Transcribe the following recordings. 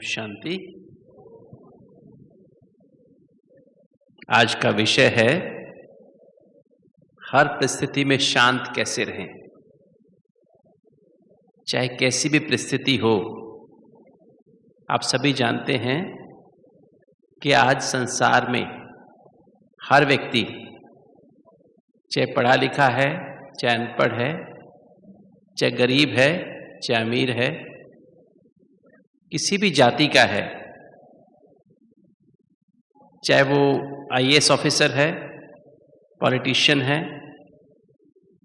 शांति। आज का विषय है हर परिस्थिति में शांत कैसे रहें। चाहे कैसी भी परिस्थिति हो, आप सभी जानते हैं कि आज संसार में हर व्यक्ति, चाहे पढ़ा लिखा है, चाहे अनपढ़ है, चाहे गरीब है, चाहे अमीर है, किसी भी जाति का है, चाहे वो आईएएस ऑफिसर है, पॉलिटिशियन है,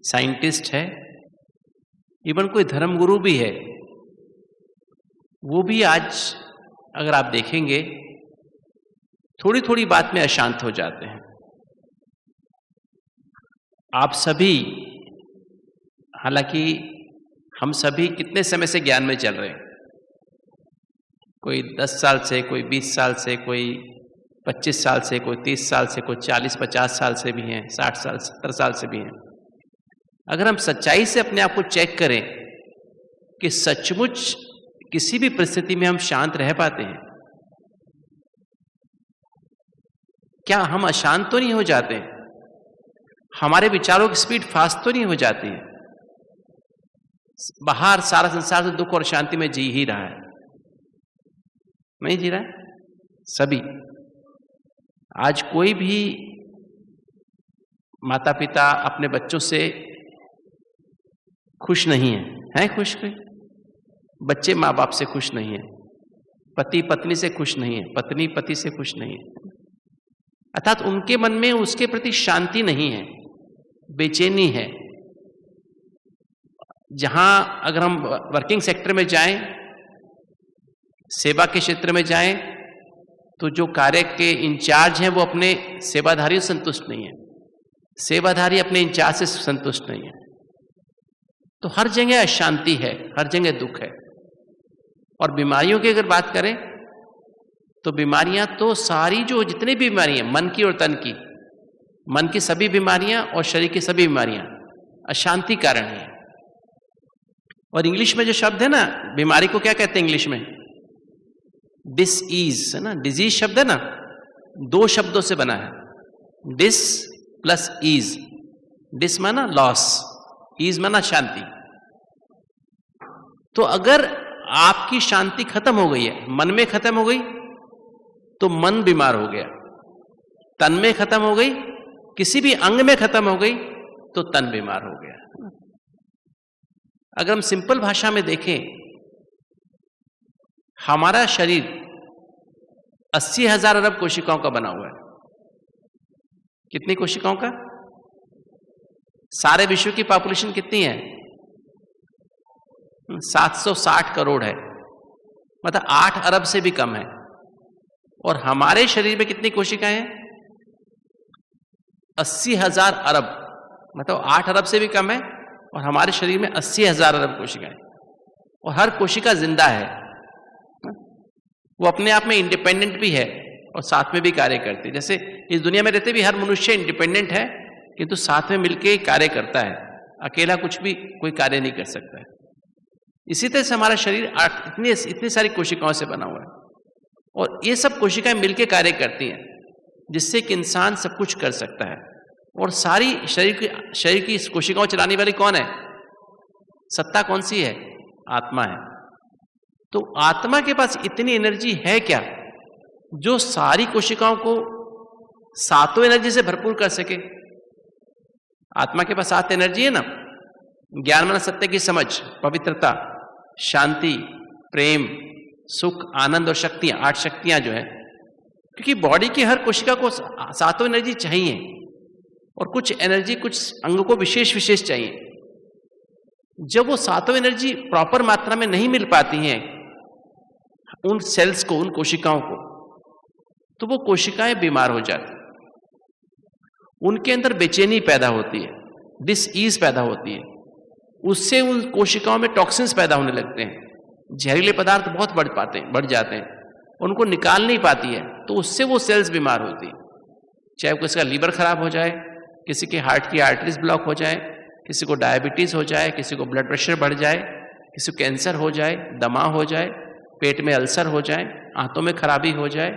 साइंटिस्ट है, इवन कोई धर्मगुरु भी है, वो भी आज अगर आप देखेंगे थोड़ी थोड़ी बात में अशांत हो जाते हैं। आप सभी, हालांकि हम सभी कितने समय से ज्ञान में चल रहे हैं, कोई 10 साल से, कोई 20 साल से, कोई 25 साल से, कोई 30 साल से, कोई 40-50 साल से भी हैं, 60 साल 70 साल से भी हैं। अगर हम सच्चाई से अपने आप को चेक करें कि सचमुच किसी भी परिस्थिति में हम शांत रह पाते हैं, क्या हम अशांत तो नहीं हो जाते हैं? हमारे विचारों की स्पीड फास्ट तो नहीं हो जाती है? बाहर सारा संसार तो दुख और शांति में जी ही रहा है, नहीं जी रहा है? सभी। आज कोई भी माता पिता अपने बच्चों से खुश नहीं है खुश कोई? बच्चे माँ बाप से खुश नहीं है, पति पत्नी से खुश नहीं है, पत्नी पति से खुश नहीं है। अर्थात उनके मन में उसके प्रति शांति नहीं है, बेचैनी है। जहां अगर हम वर्किंग सेक्टर में जाएं, सेवा के क्षेत्र में जाएं, तो जो कार्य के इंचार्ज हैं वो अपने सेवाधारियों से संतुष्ट नहीं है, सेवाधारी अपने इंचार्ज से संतुष्ट नहीं है। तो हर जगह अशांति है, हर जगह दुख है। और बीमारियों की अगर बात करें तो बीमारियां तो सारी, जो जितनी भी बीमारियां, मन की और तन की, मन की सभी बीमारियां और शरीर की सभी बीमारियां अशांति कारण है। और इंग्लिश में जो शब्द है ना, बीमारी को क्या कहते हैं इंग्लिश में? डिसईज, है ना? डिजीज शब्द है ना, 2 शब्दों से बना है, डिस प्लस ईज। डिस माना लॉस, ईज माना शांति। तो अगर आपकी शांति खत्म हो गई है, मन में खत्म हो गई तो मन बीमार हो गया, तन में खत्म हो गई, किसी भी अंग में खत्म हो गई तो तन बीमार हो गया। अगर हम सिंपल भाषा में देखें, हमारा शरीर 80,000 अरब कोशिकाओं का बना हुआ है। कितनी कोशिकाओं का? सारे विश्व की पॉपुलेशन कितनी है? 760 करोड़ है, मतलब 8 अरब से भी कम है। और हमारे शरीर में कितनी कोशिकाएं हैं? 80,000 अरब, मतलब 8 अरब से भी कम है। और हमारे शरीर में 80,000 अरब कोशिकाएं, और हर कोशिका जिंदा है। वो अपने आप में इंडिपेंडेंट भी है और साथ में भी कार्य करती है। जैसे इस दुनिया में रहते भी हर मनुष्य इंडिपेंडेंट है, किंतु साथ में मिलकर कार्य करता है, अकेला कुछ भी कोई कार्य नहीं कर सकता है। इसी तरह से हमारा शरीर इतनी सारी कोशिकाओं से बना हुआ है, और ये सब कोशिकाएं मिलकर कार्य करती हैं, जिससे कि इंसान सब कुछ कर सकता है। और सारी शरीर की इस कोशिकाओं चलाने वाली कौन है? सत्ता कौन सी है? आत्मा है। तो आत्मा के पास इतनी एनर्जी है क्या जो सारी कोशिकाओं को 7 एनर्जी से भरपूर कर सके? आत्मा के पास 7 एनर्जी है ना, ज्ञान मन सत्य की समझ, पवित्रता, शांति, प्रेम, सुख, आनंद और शक्तियां, 8 शक्तियां जो है। क्योंकि बॉडी की हर कोशिका को 7 एनर्जी चाहिए, और कुछ एनर्जी कुछ अंग को विशेष चाहिए। जब वो 7 एनर्जी प्रॉपर मात्रा में नहीं मिल पाती हैं उन सेल्स को, उन कोशिकाओं को, तो वो कोशिकाएं बीमार हो जाती, उनके अंदर बेचैनी पैदा होती है, डिसईज पैदा होती है। उससे उन कोशिकाओं में टॉक्सिन्स पैदा होने लगते हैं, जहरीले पदार्थ बहुत बढ़ जाते हैं, उनको निकाल नहीं पाती है, तो उससे वो सेल्स बीमार होती है। चाहे किसी का लीवर खराब हो जाए, किसी के हार्ट की आर्टरीज ब्लॉक हो जाए, किसी को डायबिटीज हो जाए, किसी को ब्लड प्रेशर बढ़ जाए, किसी को कैंसर हो जाए, दमा हो जाए, पेट में अल्सर हो जाए, आंतों में खराबी हो जाए,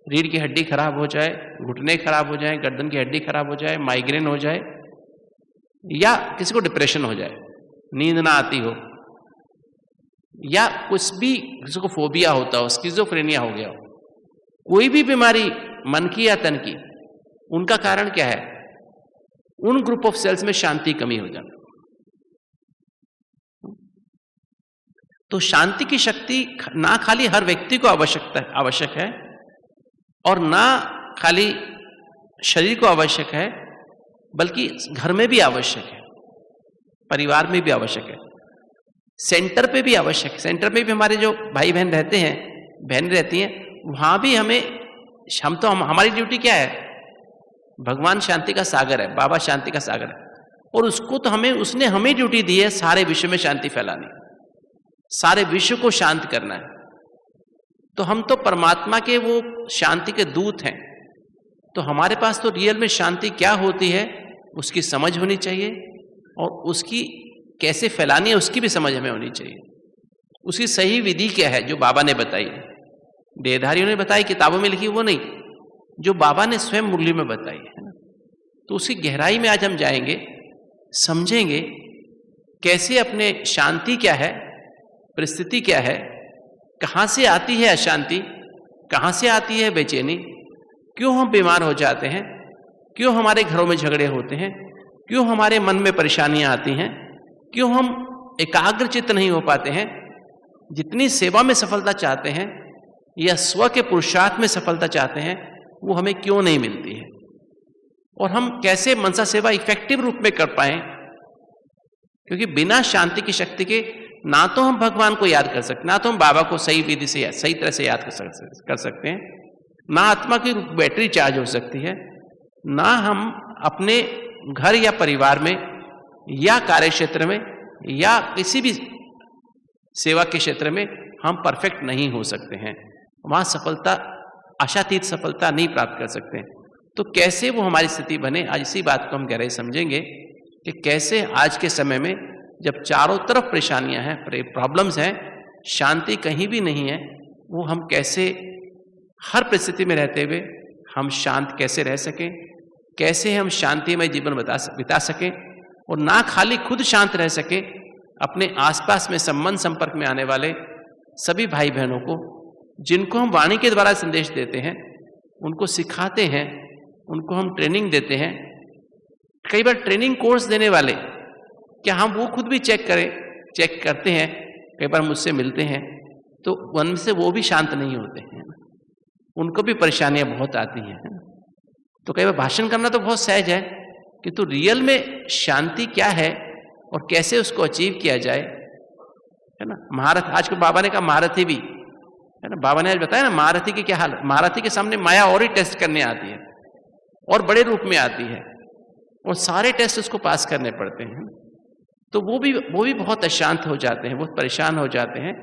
रीढ़ की हड्डी खराब हो जाए, घुटने खराब हो जाए, गर्दन की हड्डी खराब हो जाए, माइग्रेन हो जाए, या किसी को डिप्रेशन हो जाए, नींद ना आती हो, या कुछ भी किसी को फोबिया होता हो, स्किज़ोफ्रेनिया हो गया हो, कोई भी बीमारी मन की या तन की, उनका कारण क्या है? उन ग्रुप ऑफ सेल्स में शांति कमी हो जाना। तो शांति की शक्ति ना खाली हर व्यक्ति को आवश्यक है, और ना खाली शरीर को आवश्यक है, बल्कि घर में भी आवश्यक है, परिवार में भी आवश्यक है, सेंटर पे भी आवश्यक है। सेंटर पे भी हमारे जो भाई बहन रहते हैं, बहन रहती हैं, वहां भी हमारी ड्यूटी क्या है? भगवान शांति का सागर है, बाबा शांति का सागर है, और उसने हमें ड्यूटी दी है सारे विश्व में शांति फैलानी, सारे विश्व को शांत करना है। तो हम तो परमात्मा के वो शांति के दूत हैं। तो हमारे पास तो रियल में शांति क्या होती है उसकी समझ होनी चाहिए, और उसकी कैसे फैलानी है उसकी भी समझ हमें होनी चाहिए। उसकी सही विधि क्या है जो बाबा ने बताई, देहधारियों ने बताई, किताबों में लिखी, वो नहीं, जो बाबा ने स्वयं मुरली में बताई है ना। तो उसकी गहराई में आज हम जाएंगे, समझेंगे कैसे अपने शांति क्या है, परिस्थिति क्या है, कहाँ से आती है अशांति, कहाँ से आती है बेचैनी, क्यों हम बीमार हो जाते हैं, क्यों हमारे घरों में झगड़े होते हैं, क्यों हमारे मन में परेशानियां आती हैं, क्यों हम एकाग्रचित्त नहीं हो पाते हैं, जितनी सेवा में सफलता चाहते हैं या स्व के पुरुषार्थ में सफलता चाहते हैं वो हमें क्यों नहीं मिलती है, और हम कैसे मनसा सेवा इफेक्टिव रूप में कर पाए। क्योंकि बिना शांति की शक्ति के ना तो हम भगवान को याद कर सकते, ना तो हम बाबा को सही विधि से सही तरह से याद कर सकते हैं, ना आत्मा की बैटरी चार्ज हो सकती है, ना हम अपने घर या परिवार में या कार्य क्षेत्र में या किसी भी सेवा के क्षेत्र में हम परफेक्ट नहीं हो सकते हैं, वहां सफलता, आशातीत सफलता नहीं प्राप्त कर सकते हैं। तो कैसे वो हमारी स्थिति बने, आज इसी बात को हम गहराई समझेंगे कि कैसे आज के समय में जब चारों तरफ परेशानियां हैं, प्रॉब्लम्स हैं, शांति कहीं भी नहीं है, वो हम कैसे हर परिस्थिति में रहते हुए हम शांत कैसे रह सकें, कैसे हम शांतिमय जीवन बिता सकें, और ना खाली खुद शांत रह सकें, अपने आसपास में संबंध संपर्क में आने वाले सभी भाई बहनों को, जिनको हम वाणी के द्वारा संदेश देते हैं, उनको सिखाते हैं, उनको हम ट्रेनिंग देते हैं। कई बार ट्रेनिंग कोर्स देने वाले क्या हम वो खुद भी चेक करते हैं, कई बार मुझसे मिलते हैं तो मन से वो भी शांत नहीं होते हैं, उनको भी परेशानियां बहुत आती हैं। तो कई बार भाषण करना तो बहुत सहज है, किंतु रियल में शांति क्या है और कैसे उसको अचीव किया जाए, है ना। महारथ, आज को बाबा ने कहा महारथी भी, है ना, बाबा ने आज बताया ना महारथी की क्या हाल, महारथी के सामने माया और ही टेस्ट करने आती है और बड़े रूप में आती है, और सारे टेस्ट उसको पास करने पड़ते हैं। तो वो भी बहुत अशांत हो जाते हैं, बहुत परेशान हो जाते हैं।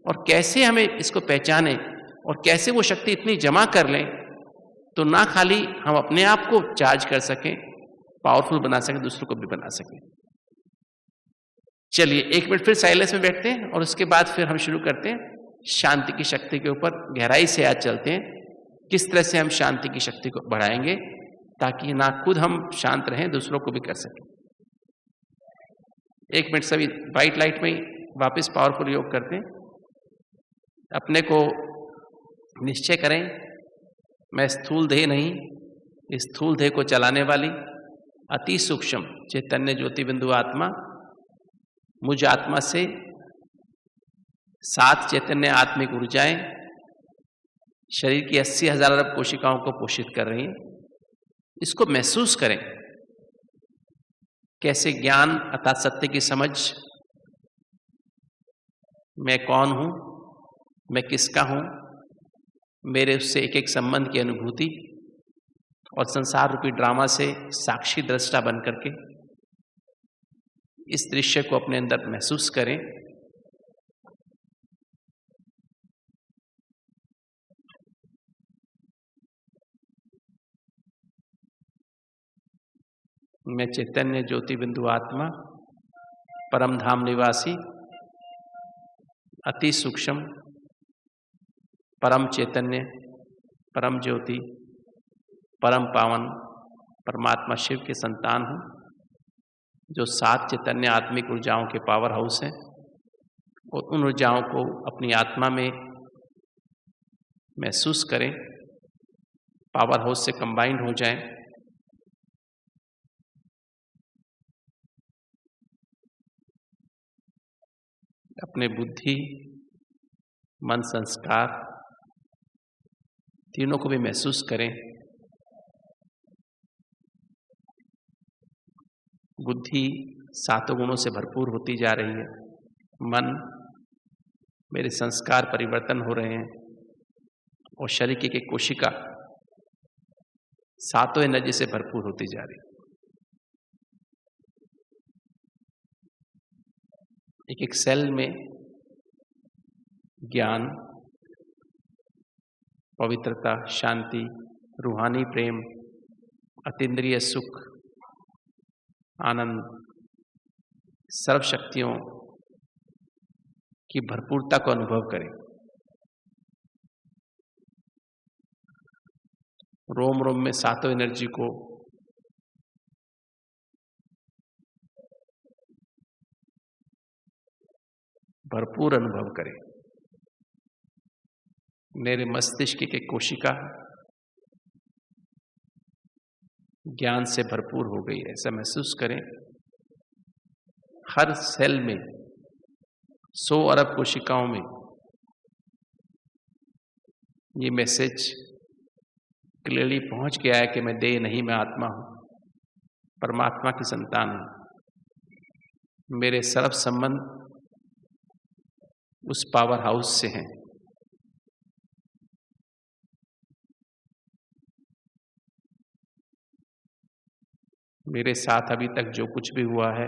और कैसे हमें इसको पहचाने और कैसे वो शक्ति इतनी जमा कर लें तो ना खाली हम अपने आप को चार्ज कर सकें, पावरफुल बना सकें, दूसरों को भी बना सकें। चलिए 1 मिनट फिर साइलेंस में बैठते हैं और उसके बाद फिर हम शुरू करते हैं शांति की शक्ति के ऊपर गहराई से आज चलते हैं, किस तरह से हम शांति की शक्ति को बढ़ाएंगे ताकि ना खुद हम शांत रहें, दूसरों को भी कर सकें। 1 मिनट सभी वाइट लाइट में वापस पावरफुल योग करते हैं। अपने को निश्चय करें, मैं स्थूल देह नहीं, इस स्थूल देह को चलाने वाली अति सूक्ष्म चैतन्य ज्योति बिंदु आत्मा मुझ आत्मा से 7 चैतन्य आत्मिक ऊर्जाएं शरीर की 80,000 अरब कोशिकाओं को पोषित कर रही हैं। इसको महसूस करें, कैसे ज्ञान अर्थात सत्य की समझ, मैं कौन हूं, मैं किसका हूं, मेरे उससे एक एक संबंध की अनुभूति, और संसार रूपी ड्रामा से साक्षी दृष्टा बन करके इस दृश्य को अपने अंदर महसूस करें। मैं चैतन्य ज्योति बिंदु आत्मा, परम धाम निवासी, अति सूक्ष्म परम चैतन्य, परम ज्योति, परम पावन परमात्मा शिव के संतान हूँ, जो 7 चैतन्य आत्मिक ऊर्जाओं के पावर हाउस हैं, और उन ऊर्जाओं को अपनी आत्मा में महसूस करें, पावर हाउस से कंबाइंड हो जाएं। अपने बुद्धि, मन, संस्कार तीनों को भी महसूस करें। बुद्धि 7 गुणों से भरपूर होती जा रही है। मन, मेरे संस्कार परिवर्तन हो रहे हैं, और शरीर की कोशिका 7 एनर्जी से भरपूर होती जा रही है। एक एक सेल में ज्ञान, पवित्रता, शांति, रूहानी प्रेम, अतीन्द्रिय सुख, आनंद, सर्व शक्तियों की भरपूरता को अनुभव करें। रोम रोम में 7 एनर्जी को भरपूर अनुभव करें। मेरे मस्तिष्क की कोशिका ज्ञान से भरपूर हो गई है, ऐसा महसूस करें। हर सेल में 100 अरब कोशिकाओं में ये मैसेज क्लियरली पहुंच गया है कि मैं देह नहीं, मैं आत्मा हूं, परमात्मा की संतान हूं। मेरे सर्व संबंध उस पावर हाउस से हैं। मेरे साथ अभी तक जो कुछ भी हुआ है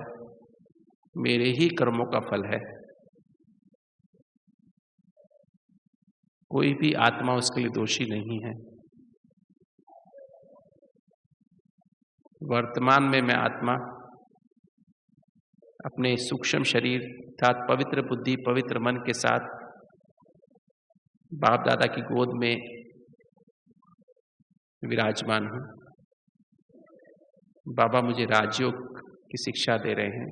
मेरे ही कर्मों का फल है। कोई भी आत्मा उसके लिए दोषी नहीं है। वर्तमान में मैं आत्मा अपने सूक्ष्म शरीर अर्थात पवित्र बुद्धि, पवित्र मन के साथ बाप दादा की गोद में विराजमान हूँ। बाबा मुझे राजयोग की शिक्षा दे रहे हैं,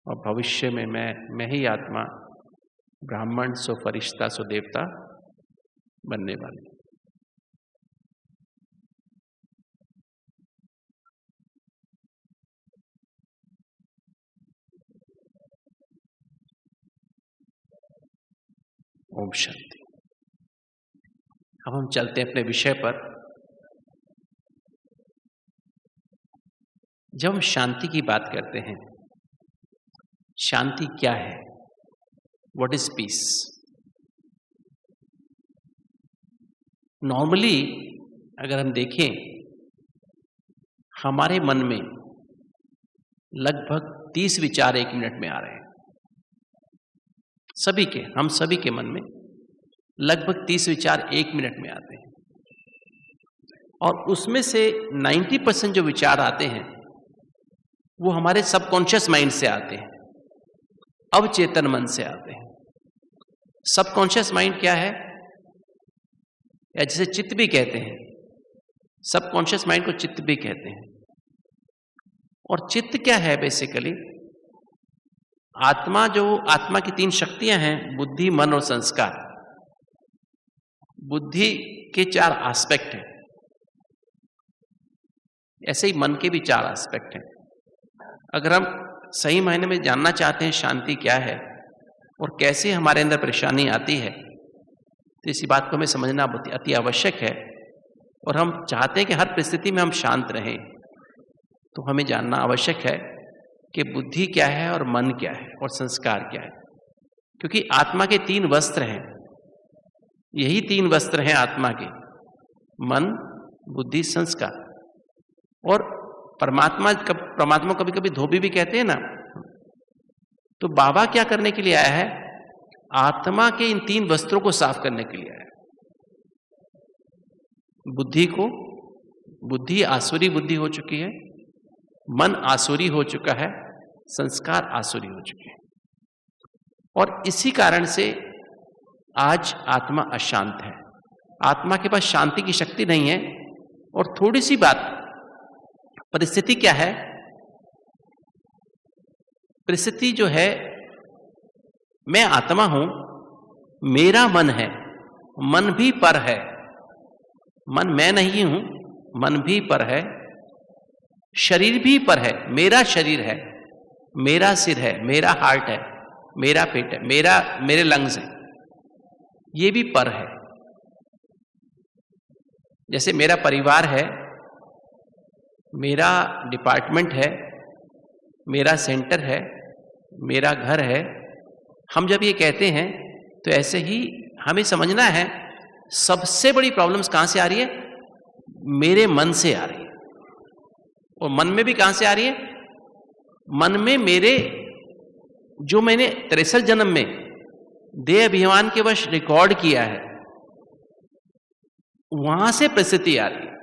और भविष्य में मैं ही आत्मा ब्राह्मण सो फरिश्ता सो देवता बनने वाली। ओम शांति। अब हम चलते हैं अपने विषय पर। जब हम शांति की बात करते हैं, शांति क्या है? What is peace? नॉर्मली अगर हम देखें, हमारे मन में लगभग 30 विचार 1 मिनट में आ रहे हैं। हम सभी के मन में लगभग 30 विचार 1 मिनट में आते हैं, और उसमें से 90% जो विचार आते हैं वो हमारे सबकॉन्शियस माइंड से आते हैं, अवचेतन मन से आते हैं। सबकॉन्शियस माइंड क्या है, या जिसे चित्त भी कहते हैं, सबकॉन्शियस माइंड को चित्त भी कहते हैं। और चित्त क्या है? बेसिकली आत्मा की 3 शक्तियां हैं, बुद्धि, मन और संस्कार। बुद्धि के 4 एस्पेक्ट हैं, ऐसे ही मन के भी 4 एस्पेक्ट हैं। अगर हम सही मायने में जानना चाहते हैं शांति क्या है और कैसे हमारे अंदर परेशानी आती है, तो इसी बात को हमें समझना अति आवश्यक है। और हम चाहते हैं कि हर परिस्थिति में हम शांत रहें, तो हमें जानना आवश्यक है कि बुद्धि क्या है और मन क्या है और संस्कार क्या है। क्योंकि आत्मा के 3 वस्त्र हैं, यही 3 वस्त्र हैं आत्मा के, मन, बुद्धि, संस्कार। और परमात्मा कभी कभी धोबी भी कहते हैं ना। तो बाबा क्या करने के लिए आया है? आत्मा के इन 3 वस्त्रों को साफ करने के लिए आया है। बुद्धि आसुरी बुद्धि हो चुकी है, मन आसुरी हो चुका है, संस्कार आसुरी हो चुके हैं। और इसी कारण से आज आत्मा अशांत है, आत्मा के पास शांति की शक्ति नहीं है। और थोड़ी सी बात, परिस्थिति क्या है, परिस्थिति जो है, मैं आत्मा हूं, मेरा मन है, मन भी पर है, मन मैं नहीं हूं, मन भी पर है, शरीर भी पर है, मेरा शरीर है, मेरा सिर है, मेरा हार्ट है, मेरा पेट है, मेरे लंग्स हैं, ये भी पर है। जैसे मेरा परिवार है, मेरा डिपार्टमेंट है, मेरा सेंटर है, मेरा घर है। हम जब ये कहते हैं तो ऐसे ही हमें समझना है सबसे बड़ी प्रॉब्लम्स कहां से आ रही है, मेरे मन से आ रही है। और मन में भी कहां से आ रही है, मन में मेरे जो मैंने 63 जन्म में देह अभिमान के वश रिकॉर्ड किया है, वहां से परिस्थिति आ रही है।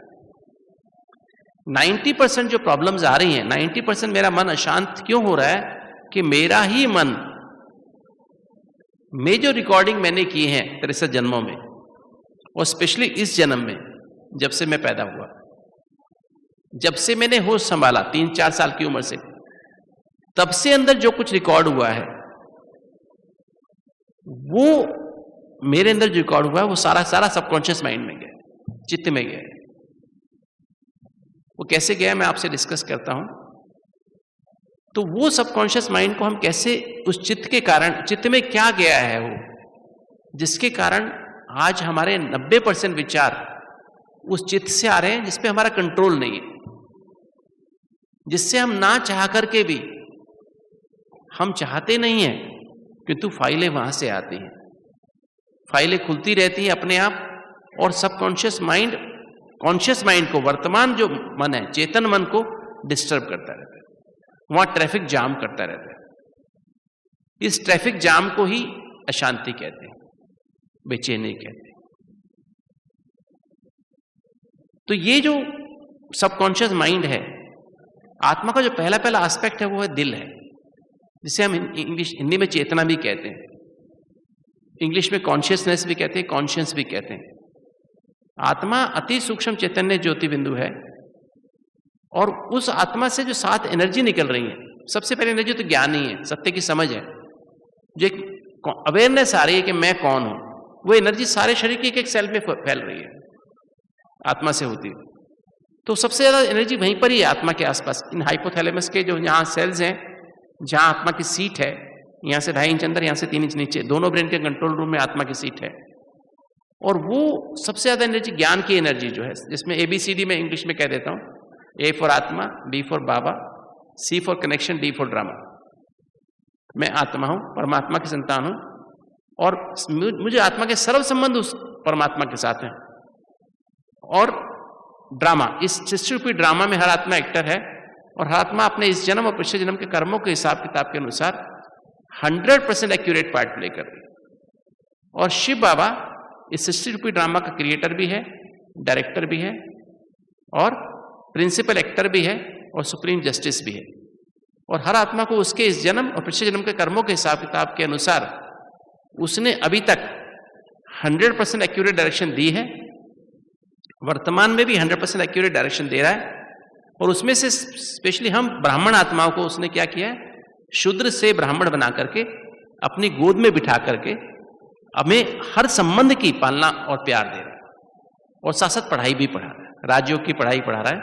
90% जो प्रॉब्लम्स आ रही हैं, 90% मेरा मन अशांत क्यों हो रहा है कि मेरा ही मन में जो रिकॉर्डिंग मैंने की है 63 जन्मों में, और स्पेशली इस जन्म में, जब से मैं पैदा हुआ, जब से मैंने होश संभाला 3-4 साल की उम्र से, तब से अंदर जो कुछ रिकॉर्ड हुआ है, वो मेरे अंदर जो रिकॉर्ड हुआ है, वो सारा सबकॉन्शियस माइंड में गया, चित्त में गया। वो कैसे गया मैं आपसे डिस्कस करता हूं। तो वो सबकॉन्शियस माइंड को हम कैसे, उस चित्त के कारण, चित्त में क्या गया है वो, जिसके कारण आज हमारे 90% विचार उस चित्त से आ रहे हैं जिसपे हमारा कंट्रोल नहीं है, जिससे हम ना चाह करके भी, हम चाहते नहीं है, किंतु फाइलें वहां से आती हैं, फाइलें खुलती रहती हैं अपने आप, और सबकॉन्शियस माइंड कॉन्शियस माइंड को, वर्तमान जो मन है, चेतन मन को डिस्टर्ब करता रहता है, वहां ट्रैफिक जाम करता रहता है। इस ट्रैफिक जाम को ही अशांति कहते हैं, बेचैनी कहते हैं। तो ये जो सबकॉन्शियस माइंड है, आत्मा का जो पहला एस्पेक्ट है, वो है दिल है, जिसे हम हिंदी में चेतना भी कहते हैं, इंग्लिश में कॉन्शियसनेस भी कहते हैं, कॉन्शियस भी कहते हैं। आत्मा अति सूक्ष्म चैतन्य ज्योति बिंदु है, और उस आत्मा से जो 7 एनर्जी निकल रही है, सबसे पहले एनर्जी तो ज्ञान ही है, सत्य की समझ है, जो एक अवेयरनेस आ रही है कि मैं कौन हूं, वो एनर्जी सारे शरीर की एक सेल में फैल रही है, आत्मा से होती है। तो सबसे ज्यादा एनर्जी वहीं पर ही है, आत्मा के आसपास, इन हाइपोथैलेमस के जो यहाँ सेल्स हैं, जहां आत्मा की सीट है, यहां से 2.5 इंच अंदर, यहां से 3 इंच नीचे, दोनों ब्रेन के कंट्रोल रूम में आत्मा की सीट है। और वो सबसे ज्यादा एनर्जी ज्ञान की एनर्जी जो है, जिसमें ABCD में इंग्लिश में कह देता हूं, A फॉर आत्मा, B for Baba, C for connection, D for drama. मैं आत्मा हूं, परमात्मा की संतान हूं, और मुझे आत्मा के सर्व संबंध उस परमात्मा के साथ हैं। और ड्रामा, इस सृष्टि रूपी ड्रामा में हर आत्मा एक्टर है, और हर आत्मा अपने इस जन्म और पिछले जन्म के कर्मों के हिसाब किताब के अनुसार 100% एक्यूरेट पार्ट प्ले कर रही है। और शिव बाबा इस सृष्टि रूपी ड्रामा का क्रिएटर भी है, डायरेक्टर भी है, और प्रिंसिपल एक्टर भी है, और सुप्रीम जस्टिस भी है। और हर आत्मा को उसके इस जन्म और पिछले जन्म के कर्मों के हिसाब किताब के अनुसार उसने अभी तक 100% एक्यूरेट डायरेक्शन दी है, वर्तमान में भी 100% एक्यूरेट डायरेक्शन दे रहा है। और उसमें से स्पेशली हम ब्राह्मण आत्माओं को उसने क्या किया है, शूद्र से ब्राह्मण बना करके अपनी गोद में बिठा करके हमें हर संबंध की पालना और प्यार दे रहा है, और साथ साथ पढ़ाई भी पढ़ा रहा है, राजयोग की पढ़ाई पढ़ा रहा है।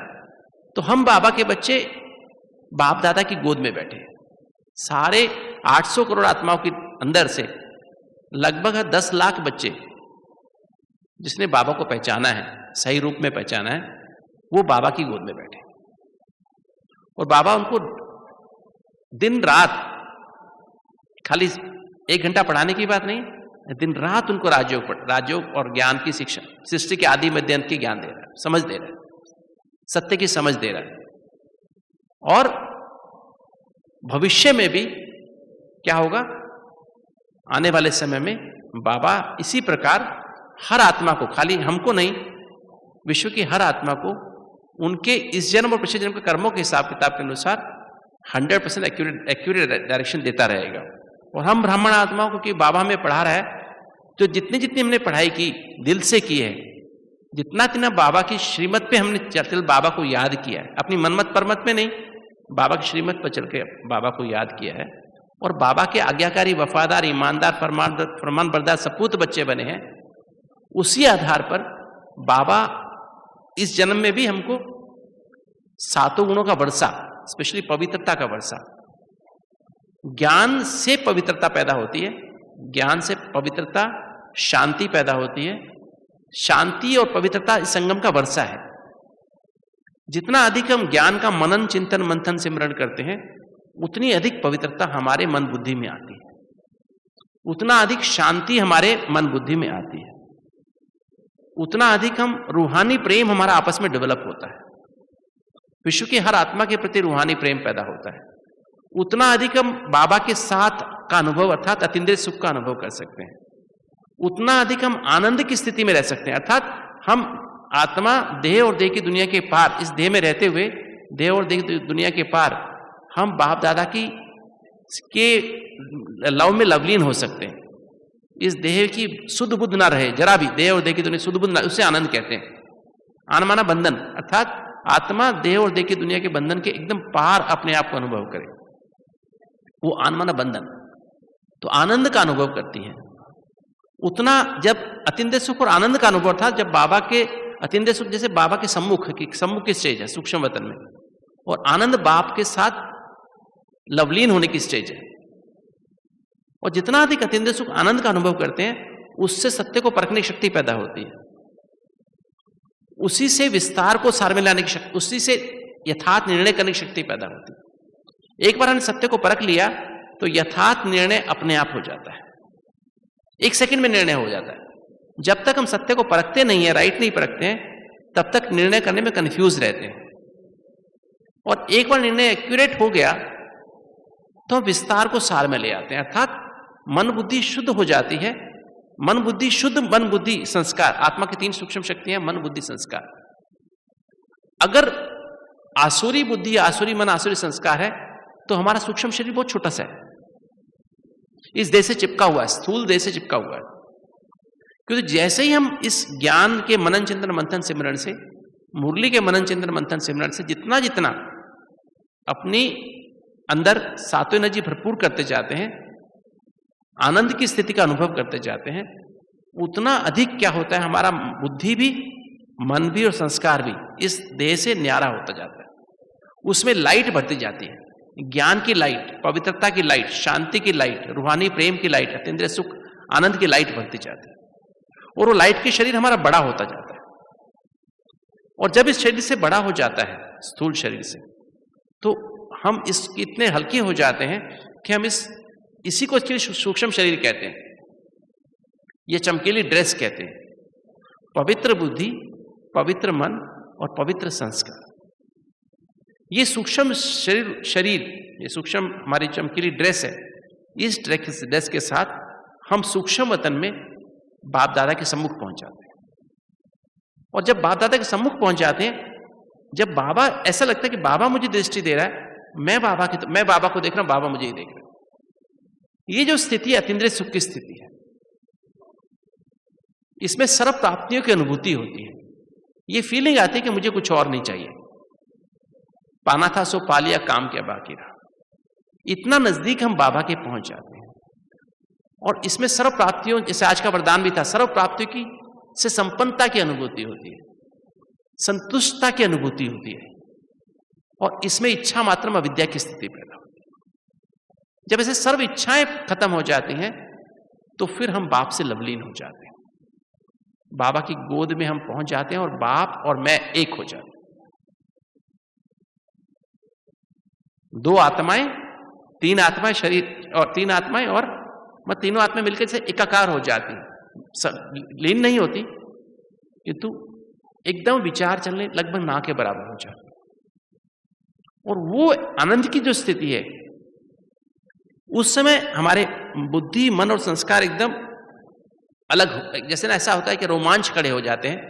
तो हम बाबा के बच्चे बाप दादा की गोद में बैठे, सारे 800 करोड़ आत्माओं के अंदर से लगभग 10 लाख बच्चे जिसने बाबा को पहचाना है, सही रूप में पहचाना है, वो बाबा की गोद में बैठे। और बाबा उनको दिन रात, खाली 1 घंटा पढ़ाने की बात नहीं, दिन रात उनको राजयोग और ज्ञान की शिक्षा, सृष्टि के आदि मध्य अंत की ज्ञान दे रहा है, समझ दे रहा है, सत्य की समझ दे रहा है। और भविष्य में भी क्या होगा, आने वाले समय में बाबा इसी प्रकार हर आत्मा को, खाली हमको नहीं, विश्व की हर आत्मा को उनके इस जन्म और पिछले जन्म के कर्मों के हिसाब किताब के अनुसार 100% एक्यूरेट डायरेक्शन देता रहेगा। और हम ब्राह्मण आत्माओं को कि बाबा हमें पढ़ा रहा है, तो जितनी जितनी हमने पढ़ाई की दिल से की है, जितना जितना बाबा की श्रीमत पे हमने चल बाबा को याद किया है, अपनी मनमत परमत में नहीं, बाबा की श्रीमत पर चल के बाबा को याद किया है, और बाबा के आज्ञाकारी, वफादार, ईमानदार, फरमान बरदार सपूत बच्चे बने हैं, उसी आधार पर बाबा इस जन्म में भी हमको सातों गुणों का वर्षा, स्पेशली पवित्रता का वर्षा, ज्ञान से पवित्रता पैदा होती है, ज्ञान से पवित्रता, शांति पैदा होती है, शांति और पवित्रता इस संगम का वर्षा है। जितना अधिक हम ज्ञान का मनन, चिंतन, मंथन, सिमरण करते हैं, उतनी अधिक पवित्रता हमारे मन बुद्धि में आती है, उतना अधिक शांति हमारे मन बुद्धि में आती है, उतना अधिक हम रूहानी प्रेम हमारा आपस में डेवलप होता है, विश्व की हर आत्मा के प्रति रूहानी प्रेम पैदा होता है, उतना अधिक हम बाबा के साथ का अनुभव अर्थात अतीन्द्रिय सुख का अनुभव कर सकते हैं, उतना अधिक हम आनंद की स्थिति में रह सकते हैं। अर्थात हम आत्मा देह और देह की दुनिया के पार, इस देह में रहते हुए देह और देह की दुनिया के पार हम बाप दादा की के लव में लवलीन हो सकते हैं। इस देह की शुद्ध बुद्ध ना रहे जरा भी, देह और देह की दुनिया शुद्ध बुद्ध ना, उसे आनंद कहते हैं। आनमाना बंधन अर्थात आत्मा देह और देह की दुनिया के बंधन के एकदम पार अपने आप को अनुभव करे, वो आनमाना बंधन, तो आनंद का अनुभव करती है। उतना जब अतीन्द्रिय सुख और आनंद का अनुभव था, जब बाबा के अतीन्द्रिय सुख जैसे बाबा के सम्मुख की स्टेज है सूक्ष्म वतन में, और आनंद बाप के साथ लवलीन होने की स्टेज है। और जितना अधिक अतीन्द्रिय सुख आनंद का अनुभव करते हैं, उससे सत्य को परखने की शक्ति पैदा होती है, उसी से विस्तार को सार में लाने की शक्ति, उसी से यथार्थ निर्णय करने की शक्ति पैदा होती है। एक बार हमने सत्य को परख लिया तो यथार्थ निर्णय अपने आप हो जाता है, एक सेकंड में निर्णय हो जाता है। जब तक हम सत्य को परखते नहीं है, राइट नहीं परखते हैं, तब तक निर्णय करने में कंफ्यूज रहते हैं। और एक बार निर्णय एक्यूरेट हो गया तो हम विस्तार को सार में ले आते हैं, अर्थात मन बुद्धि शुद्ध हो जाती है। मन बुद्धि शुद्ध, मन बुद्धि संस्कार, आत्मा की 3 सूक्ष्म शक्तियां, मन बुद्धि संस्कार। अगर आसुरी बुद्धि, आसुरी मन, आसुरी संस्कार है तो हमारा सूक्ष्म शरीर बहुत छोटा सा है, इस देह से चिपका हुआ है, स्थूल देह से चिपका हुआ है। क्योंकि जैसे ही हम इस ज्ञान के मनन चिंतन मंथन सिमरण से, मुरली के मनन चिंतन मंथन सिमरण से जितना जितना अपनी अंदर सातों एनर्जी भरपूर करते जाते हैं, आनंद की स्थिति का अनुभव करते जाते हैं, उतना अधिक क्या होता है, हमारा बुद्धि भी, मन भी और संस्कार भी इस देह से न्यारा होता जाता है। उसमें लाइट बढ़ती जाती है, ज्ञान की लाइट, पवित्रता की लाइट, शांति की लाइट, रूहानी प्रेम की लाइट, अतीन्द्रिय सुख आनंद की लाइट बढ़ती जाती है, और वो लाइट के शरीर हमारा बड़ा होता जाता है। और जब इस शरीर से बड़ा हो जाता है, स्थूल शरीर से, तो हम इस इतने हल्के हो जाते हैं कि हम इसी को सूक्ष्म शरीर कहते हैं, ये चमकीली ड्रेस कहते हैं। पवित्र बुद्धि, पवित्र मन और पवित्र संस्कार, ये सूक्ष्म शरीर, ये सूक्ष्म हमारी चमकीली ड्रेस है। इस ड्रेस के साथ हम सूक्ष्म वतन में बाप दादा के सम्मुख पहुंच जाते हैं। और जब बाप दादा के सम्मुख पहुंच जाते हैं, जब बाबा, ऐसा लगता है कि बाबा मुझे दृष्टि दे रहा है, मैं बाबा को देख रहा हूं, बाबा मुझे ही देख रहे हैं। ये जो स्थिति है अतीन्द्रिय सुख की स्थिति है, इसमें सर्व प्राप्तियों की अनुभूति होती है। ये फीलिंग आती है कि मुझे कुछ और नहीं चाहिए, पाना था सो पा लिया, काम क्या बाकी रहा। इतना नजदीक हम बाबा के पहुंच जाते हैं। और इसमें सर्व प्राप्तियों, जैसे आज का वरदान भी था, सर्व प्राप्तियों की से संपन्नता की अनुभूति होती है, संतुष्टता की अनुभूति होती है, और इसमें इच्छा मात्र में अविद्या की स्थिति पैदा होती है। जब ऐसे सर्व इच्छाएं खत्म हो जाती हैं, तो फिर हम बाप से लवलीन हो जाते हैं, बाबा की गोद में हम पहुंच जाते हैं, और बाप और मैं एक हो जाते हैं। 2 आत्माएं, 3 आत्माएं शरीर, और 3 आत्माएं, और तीनों आत्माएं मिलकर से एकाकार हो जाती हैं, लीन नहीं होती, किंतु एकदम विचार चलने लगभग ना के बराबर हो जाती है। और वो आनंद की जो स्थिति है, उस समय हमारे बुद्धि, मन और संस्कार एकदम अलग होता है। जैसे ना ऐसा होता है कि रोमांच खड़े हो जाते हैं।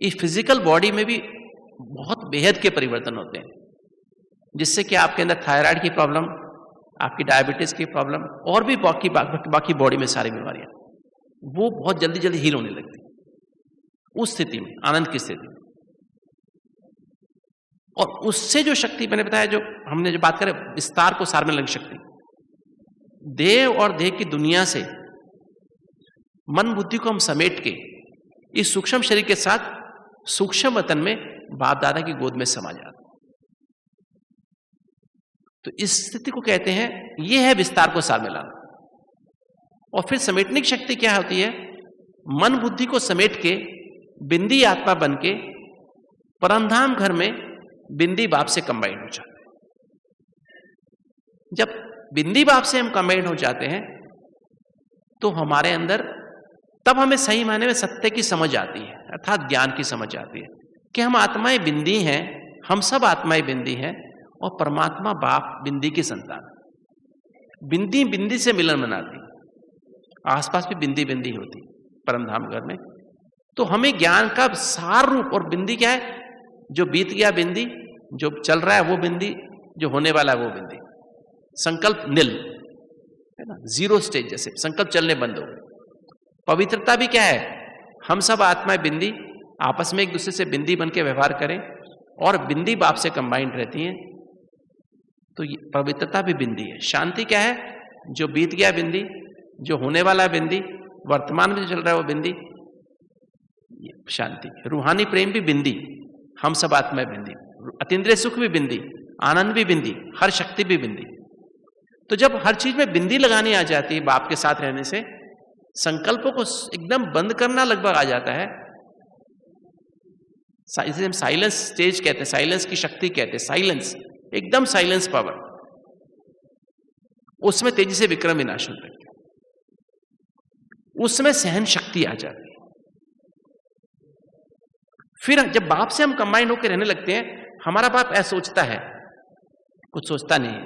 इस फिजिकल बॉडी में भी बहुत बेहद के परिवर्तन होते हैं, जिससे कि आपके अंदर थायराइड की प्रॉब्लम, आपकी डायबिटीज की प्रॉब्लम और भी बाकी बॉडी में सारी बीमारियां, वो बहुत जल्दी जल्दी हील होने लगती उस स्थिति में, आनंद की स्थिति में। और उससे जो शक्ति मैंने बताया, जो हमने जो बात करें विस्तार को सार में लग शक्ति, देह और देह की दुनिया से मन बुद्धि को हम समेट के इस सूक्ष्म शरीर के साथ सूक्ष्म वतन में बाप दादा की गोद में समा जाते। तो इस स्थिति को कहते हैं, यह है विस्तार को सार में लाना। और फिर समेटने की शक्ति क्या होती है? मन बुद्धि को समेट के बिंदी आत्मा बन के परमधाम घर में बिंदी बाप से कंबाइन हो जाते हैं। जब बिंदी बाप से हम कंबाइन हो जाते हैं तो हमारे अंदर तब हमें सही मायने में सत्य की समझ आती है, अर्थात ज्ञान की समझ आती है कि हम आत्माएं बिंदी हैं, हम सब आत्माएं बिंदी हैं और परमात्मा बाप बिंदी की संतान। बिंदी बिंदी से मिलन बनाती, आसपास भी बिंदी बिंदी होती परमधाम घर में। तो हमें ज्ञान का सार रूप, और बिंदी क्या है? जो बीत गया बिंदी, जो चल रहा है वो बिंदी, जो होने वाला है वो बिंदी। संकल्प नील है ना, जीरो स्टेज जैसे संकल्प चलने बंद हो गए। पवित्रता भी क्या है? हम सब आत्माएं बिंदी आपस में एक दूसरे से बिंदी बन के व्यवहार करें और बिंदी बाप से कंबाइंड रहती हैं, तो ये पवित्रता भी बिंदी है। शांति क्या है? जो बीत गया बिंदी, जो होने वाला बिंदी, वर्तमान में जो चल रहा है वो बिंदी, शांति। रूहानी प्रेम भी बिंदी, हम सब आत्माएं बिंदी। अतीन्द्रिय सुख भी बिंदी, आनंद भी बिंदी, हर शक्ति भी बिंदी। तो जब हर चीज में बिंदी लगानी आ जाती है बाप के साथ रहने से, संकल्पों को एकदम बंद करना लगभग आ जाता है। इसे हम साइलेंस स्टेज कहते हैं, साइलेंस की शक्ति कहते हैं, साइलेंस, एकदम साइलेंस पावर। उसमें तेजी से विक्रम विनाशन लगते हैं, उसमें सहन शक्ति आ जाती है। फिर जब बाप से हम कंबाइंड होकर रहने लगते हैं, हमारा बाप ऐसा सोचता है, कुछ सोचता नहीं है,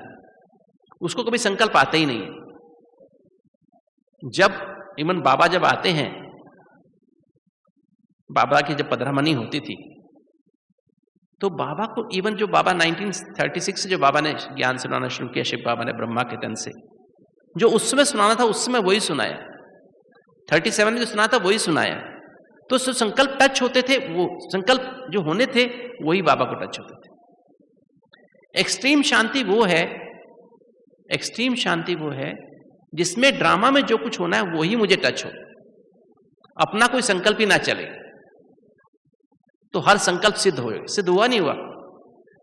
उसको कभी संकल्प आता ही नहीं है। जब इवन बाबा जब आते हैं, बाबा की जब पधरामनी होती थी, तो बाबा को इवन जो बाबा 1936 से जो बाबा ने ज्ञान सुनाना शुरू किया, शिव बाबा ने ब्रह्मा के तन से, जो उस समय सुनाना था उस समय वही सुनाया, 37 में जो सुना था वही सुनाया। तो संकल्प टच होते थे, वो संकल्प जो होने थे वही बाबा को टच होते थे। एक्सट्रीम शांति वो है, एक्सट्रीम शांति वो है जिसमें ड्रामा में जो कुछ होना है वही मुझे टच हो, अपना कोई संकल्प ही ना चले। तो हर संकल्प सिद्ध हो, सिद्ध हुआ नहीं हुआ,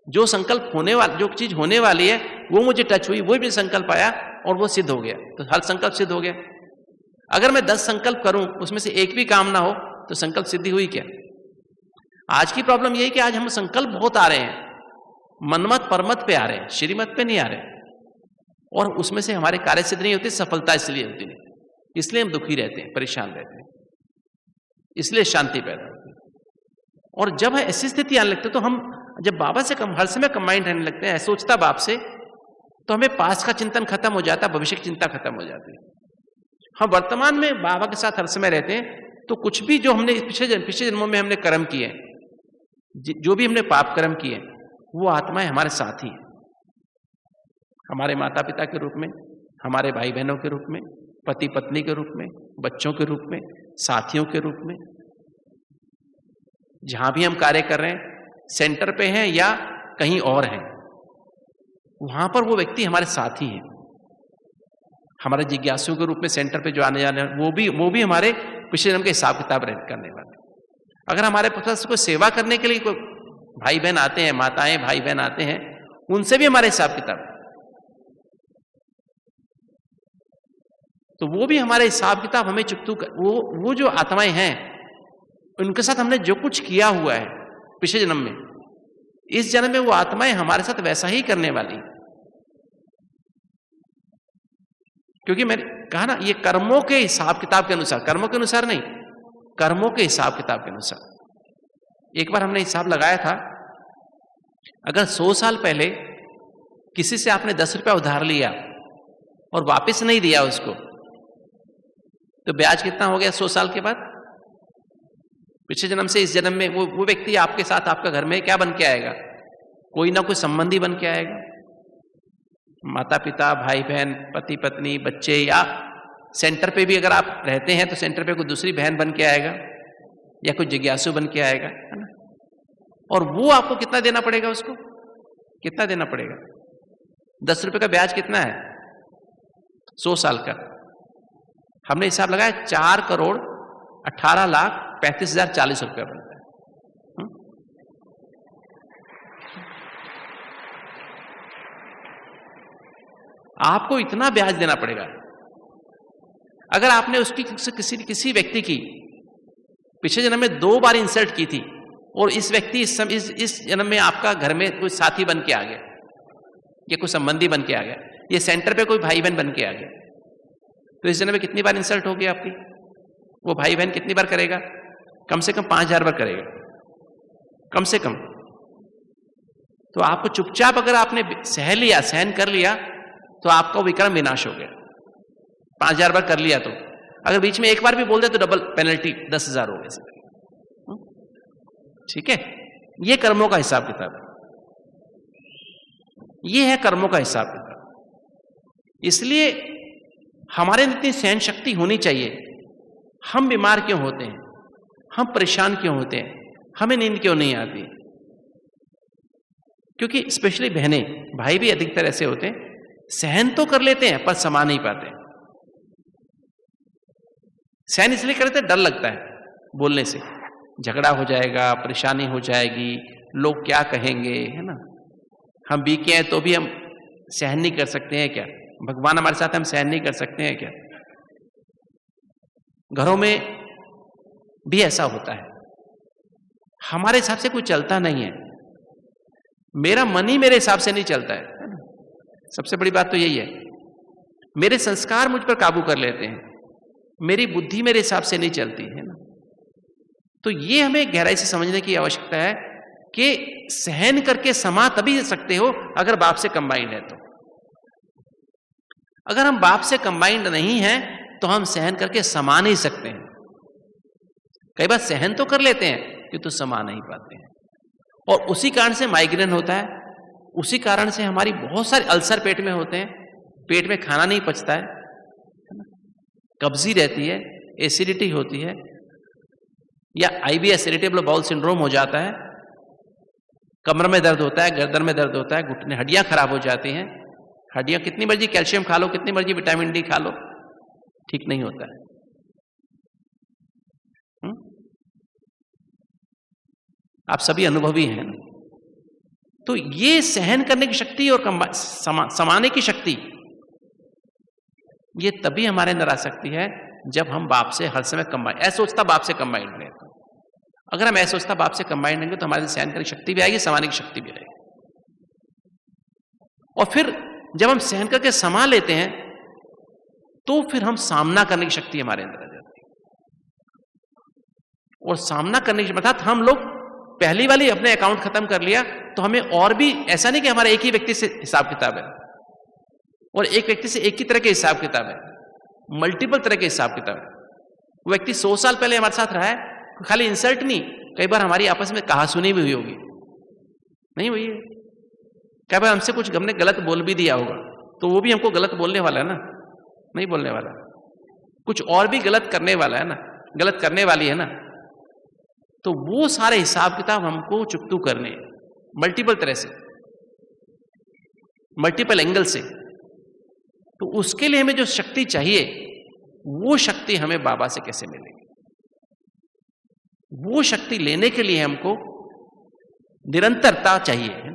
जो संकल्प होने वाला, जो चीज होने वाली है वो मुझे टच हुई, वही भी संकल्प आया और वो सिद्ध हो गया, तो हर संकल्प सिद्ध हो गया। अगर मैं 10 संकल्प करूं, उसमें से एक भी काम ना हो, तो संकल्प सिद्धि हुई क्या? आज की प्रॉब्लम यही कि आज हम संकल्प बहुत आ रहे हैं, मनमत परमत पे आ रहे हैं, श्रीमत पे नहीं आ रहे, और उसमें से हमारे कार्य सिद्ध नहीं होती, सफलता इसलिए होती नहीं, इसलिए हम दुखी रहते हैं, परेशान रहते हैं, इसलिए शांति पैदा होती है। और जब ऐसी स्थिति आने लगती है, तो हम जब बाबा से हर समय कंबाइंड रहने लगते हैं, सोचता बाप से, तो हमें पास का चिंतन खत्म हो जाता है, भविष्य की चिंता खत्म हो जाती है। हम वर्तमान में बाबा के साथ हर समय रहते हैं, तो कुछ भी जो हमने पिछले जन्मों में हमने कर्म किए, जो भी हमने पाप कर्म किए, वो आत्माएं हमारे साथ ही हैं, हमारे माता पिता के रूप में, हमारे भाई बहनों के रूप में, पति पत्नी के रूप में, बच्चों के रूप में, साथियों के रूप में। जहां भी हम कार्य कर रहे हैं, सेंटर पे हैं या कहीं और हैं, वहां पर वो व्यक्ति हमारे साथ ही है। हमारे जिज्ञासुओं के रूप में सेंटर पे जो आने जाने, वो भी हमारे पिछले जन्म के हिसाब किताब करने वाले। अगर हमारे पास कोई सेवा करने के लिए कोई भाई बहन आते हैं, माताएं भाई बहन आते हैं, उनसे भी हमारे हिसाब किताब, तो वो भी हमारे हिसाब किताब हमें चुकतू कर, वो जो आत्माएं हैं, उनके साथ हमने जो कुछ किया हुआ है पिछले जन्म में, इस जन्म में वो आत्माएं हमारे साथ वैसा ही करने वाली। क्योंकि मैंने कहा ना, ये कर्मों के हिसाब किताब के अनुसार, कर्मों के अनुसार नहीं, कर्मों के हिसाब किताब के अनुसार। एक बार हमने हिसाब लगाया था, अगर 100 साल पहले किसी से आपने 10 रुपया उधार लिया और वापस नहीं दिया उसको, तो ब्याज कितना हो गया 100 साल के बाद? पिछले जन्म से इस जन्म में वो व्यक्ति आपके साथ, आपका घर में क्या बन के आएगा? कोई ना कोई संबंधी बन के आएगा। माता पिता, भाई बहन, पति पत्नी, बच्चे, या सेंटर पे भी अगर आप रहते हैं तो सेंटर पे कोई दूसरी बहन बन के आएगा या कोई जिज्ञासु बन के आएगा, है ना। और वो आपको कितना देना पड़ेगा, उसको कितना देना पड़ेगा? 10 रुपए का ब्याज कितना है? 100 साल का। हमने हिसाब लगाया 4,18,35,040 रुपया बनता है। आपको इतना ब्याज देना पड़ेगा। अगर आपने उसकी किसी व्यक्ति की पिछले जन्म में 2 बार इंसल्ट की थी और इस व्यक्ति इस जन्म में आपका घर में कोई साथी बन के आ गया या कोई संबंधी बन के आ गया, ये सेंटर पे कोई भाई बहन बन के आ गया, तो इस जन्म में कितनी बार इंसल्ट होगी आपकी? वो भाई बहन कितनी बार करेगा? कम से कम 5,000 बार करेगा, कम से कम। तो आपको चुपचाप अगर आपने सहन कर लिया तो आपका विक्रम विनाश हो गया। 5,000 बार कर लिया तो, अगर बीच में एक बार भी बोल दे तो डबल पेनल्टी 10,000 हो गया। ठीक है, ये कर्मों का हिसाब किताब है, ये है कर्मों का हिसाब किताब। इसलिए हमारे अंदर इतनी सहन शक्ति होनी चाहिए। हम बीमार क्यों होते हैं, हम परेशान क्यों होते हैं, हमें नींद क्यों नहीं आती? क्योंकि स्पेशली बहनें, भाई भी अधिकतर ऐसे होते हैं, सहन तो कर लेते हैं पर समा नहीं पाते। सहन इसलिए करते हैं, डर लगता है बोलने से, झगड़ा हो जाएगा, परेशानी हो जाएगी, लोग क्या कहेंगे, है ना। हम बीके हैं तो भी हम सहन नहीं कर सकते हैं क्या? भगवान हमारे साथ, हम सहन नहीं कर सकते हैं क्या? घरों में भी ऐसा होता है, हमारे हिसाब से कोई चलता नहीं है, मेरा मन ही मेरे हिसाब से नहीं चलता है ना? सबसे बड़ी बात तो यही है, मेरे संस्कार मुझ पर काबू कर लेते हैं, मेरी बुद्धि मेरे हिसाब से नहीं चलती है ना। तो ये हमें गहराई से समझने की आवश्यकता है कि सहन करके समा तभी सकते हो अगर बाप से कंबाइंड है तो। अगर हम बाप से कंबाइंड नहीं हैं तो हम सहन करके समा नहीं सकते हैं। कई बार सहन तो कर लेते हैं किंतु समा नहीं पाते हैं, और उसी कारण से माइग्रेन होता है, उसी कारण से हमारी बहुत सारे अल्सर पेट में होते हैं, पेट में खाना नहीं पचता है, कब्जी रहती है, एसिडिटी होती है, या IBS इरिटेबल बाउल सिंड्रोम हो जाता है, कमर में दर्द होता है, गर्दन में दर्द होता है, घुटने, हड्डियां खराब हो जाती हैं। हड्डियां कितनी मर्जी कैल्शियम खा लो, कितनी मर्जी विटामिन डी खा लो, ठीक नहीं होता है। आप सभी अनुभवी हैं। तो ये सहन करने की शक्ति और समाने की शक्ति, ये तभी हमारे अंदर आ सकती है जब हम बाप से हर समय कंबाइंड, असोचता बाप से कंबाइंड रहें। अगर हम असोचता बाप से कंबाइंड रहेंगे तो हमारे सहन करने की शक्ति भी आएगी, समाने की शक्ति भी आएगी। और फिर जब हम सहन करके समा लेते हैं तो फिर हम सामना करने की शक्ति हमारे अंदर आ जाती है। और सामना करने की अर्थात हम लोग पहली वाली अपने अकाउंट खत्म कर लिया तो हमें और भी, ऐसा नहीं कि हमारा एक ही व्यक्ति से हिसाब किताब है और एक व्यक्ति से एक ही तरह के हिसाब किताब है, मल्टीपल तरह के हिसाब किताब है। वो व्यक्ति 100 साल पहले हमारे साथ रहा है, खाली इंसल्ट नहीं, कई बार हमारी आपस में कहा सुनी भी हुई होगी, नहीं हुई है? कई बार हमसे कुछ हमने गलत बोल भी दिया होगा तो वो भी हमको गलत बोलने वाला है ना, नहीं बोलने वाला, कुछ और भी गलत करने वाला है ना, गलत करने वाली है ना। तो वो सारे हिसाब किताब हमको चुकतू करने, मल्टीपल तरह से, मल्टीपल एंगल से। तो उसके लिए हमें जो शक्ति चाहिए वो शक्ति हमें बाबा से कैसे मिलेगी? वो शक्ति लेने के लिए हमको निरंतरता चाहिए, है ना।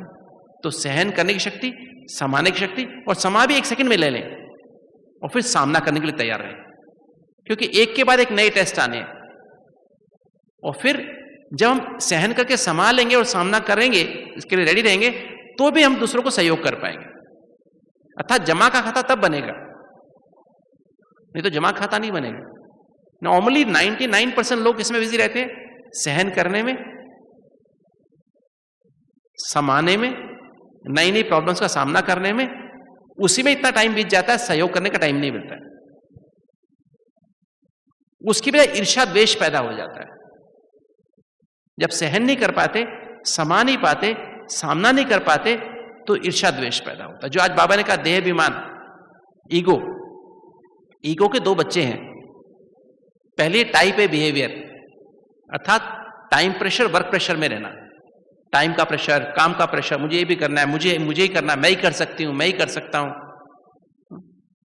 तो सहन करने की शक्ति, समाने की शक्ति, और समा भी 1 सेकंड में ले लें और फिर सामना करने के लिए तैयार रहें, क्योंकि एक के बाद एक नए टेस्ट आने हैं। और फिर जब हम सहन करके समा लेंगे और सामना करेंगे, इसके लिए रेडी रहेंगे, तो भी हम दूसरों को सहयोग कर पाएंगे। अर्थात जमा का खाता तब बनेगा, नहीं तो जमा खाता नहीं बनेगा। नॉर्मली 99% लोग इसमें बिजी रहते हैं, सहन करने में, समाने में, नई नई प्रॉब्लम्स का सामना करने में, उसी में इतना टाइम बीत जाता है, सहयोग करने का टाइम नहीं मिलता है। उसकी बजाय ईर्ष्या द्वेष पैदा हो जाता है। जब सहन नहीं कर पाते, समा नहीं पाते, सामना नहीं कर पाते, तो ईर्ष्या द्वेष पैदा होता है। जो आज बाबा ने कहा देह अभिमान, ईगो के दो बच्चे हैं। पहले टाइप ए बिहेवियर, अर्थात टाइम प्रेशर, वर्क प्रेशर में रहना, टाइम का प्रेशर, काम का प्रेशर, मुझे ये भी करना है, मुझे ही करना है, मैं ही कर सकती हूं, मैं ही कर सकता हूं,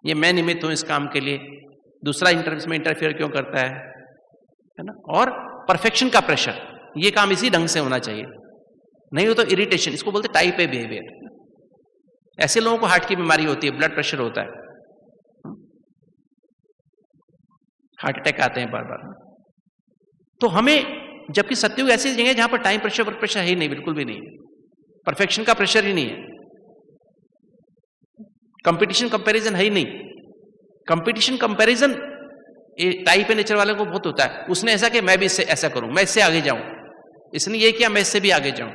ये मैं निमित्त हूं इस काम के लिए, दूसरा इसमें इंटरफियर क्यों करता है ना। और परफेक्शन का प्रेशर, ये काम इसी ढंग से होना चाहिए, नहीं हो तो इरिटेशन, इसको बोलते टाइप ए बिहेवियर। ऐसे लोगों को हार्ट की बीमारी होती है, ब्लड प्रेशर होता है, हार्ट अटैक आते हैं बार बार। तो हमें, जबकि सत्युग ऐसी जगह है जहां पर टाइम प्रेशर, वर्क प्रेशर है ही नहीं, बिल्कुल भी नहीं, परफेक्शन का प्रेशर ही नहीं है, कंपटीशन कंपैरिजन है ही नहीं। Competition comparison type A nature वाले को बहुत होता है, उसने ऐसा कि मैं भी इससे ऐसा करूं, मैं इससे आगे जाऊं, इसने ये किया मैं इससे भी आगे जाऊं।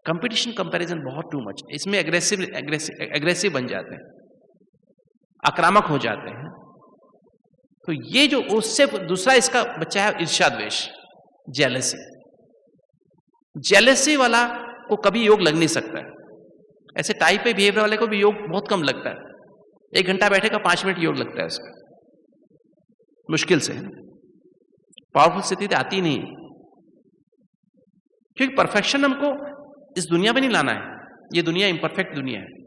कंपटीशन कंपैरिजन बहुत टू मच, इसमें एग्रेसिव बन जाते हैं, आक्रामक हो जाते हैं। तो ये जो उससे दूसरा इसका बच्चा है ईर्ष्या द्वेष, जेलसी। जेलसी वाला को कभी योग लग नहीं सकता है, ऐसे टाइप ए बिहेवियर वाले को भी योग बहुत कम लगता है, 1 घंटा बैठेगा 5 मिनट योग लगता है उसका, मुश्किल से। पावरफुल स्थिति तो आती नहीं, क्योंकि परफेक्शन हमको इस दुनिया में नहीं लाना है, ये दुनिया इम्परफेक्ट दुनिया है।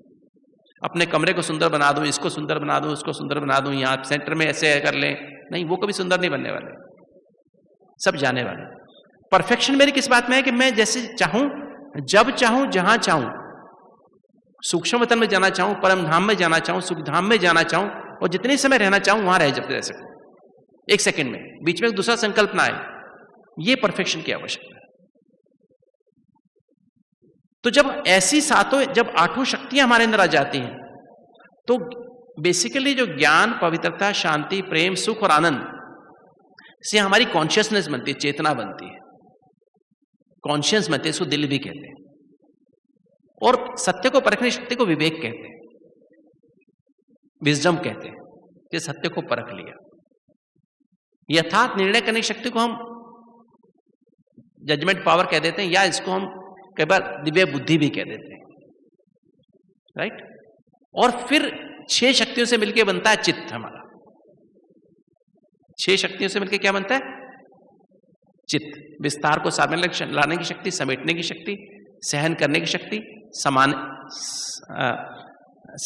अपने कमरे को सुंदर बना दूं, इसको सुंदर बना दूं, उसको सुंदर बना दूं, यहां सेंटर में ऐसे कर लें, नहीं, वो कभी सुंदर नहीं बनने वाले, सब जाने वाले। परफेक्शन मेरी किस बात में है कि मैं जैसे चाहूं, जब चाहूं, जहां चाहूं, सूक्ष्म वतन में जाना चाहूं, परम धाम में जाना चाहूं, सुख धाम में जाना चाहूं, और जितने समय रहना चाहूं वहां रह सकूं, 1 सेकंड में, बीच में दूसरा संकल्प ना आए, ये परफेक्शन की आवश्यकता है। तो जब ऐसी जब 8 शक्तियां हमारे अंदर आ जाती हैं, तो बेसिकली जो ज्ञान, पवित्रता, शांति, प्रेम, सुख और आनंद से हमारी कॉन्शियसनेस बनती है, चेतना बनती है, कॉन्शियस बनती है, इसको दिल भी कहते हैं। और सत्य को परखने शक्ति को विवेक कहते हैं, विजडम कहते हैं, ये सत्य को परख लिया। यथार्थ निर्णय करने की शक्ति को हम जजमेंट पावर कह देते हैं, या इसको हम कई बार दिव्य बुद्धि भी कह देते हैं, राइट। और फिर 6 शक्तियों से मिलकर बनता है चित्त हमारा। 6 शक्तियों से मिलकर क्या बनता है? चित्त। विस्तार को सामने लाने की शक्ति, समेटने की शक्ति, सहन करने की शक्ति,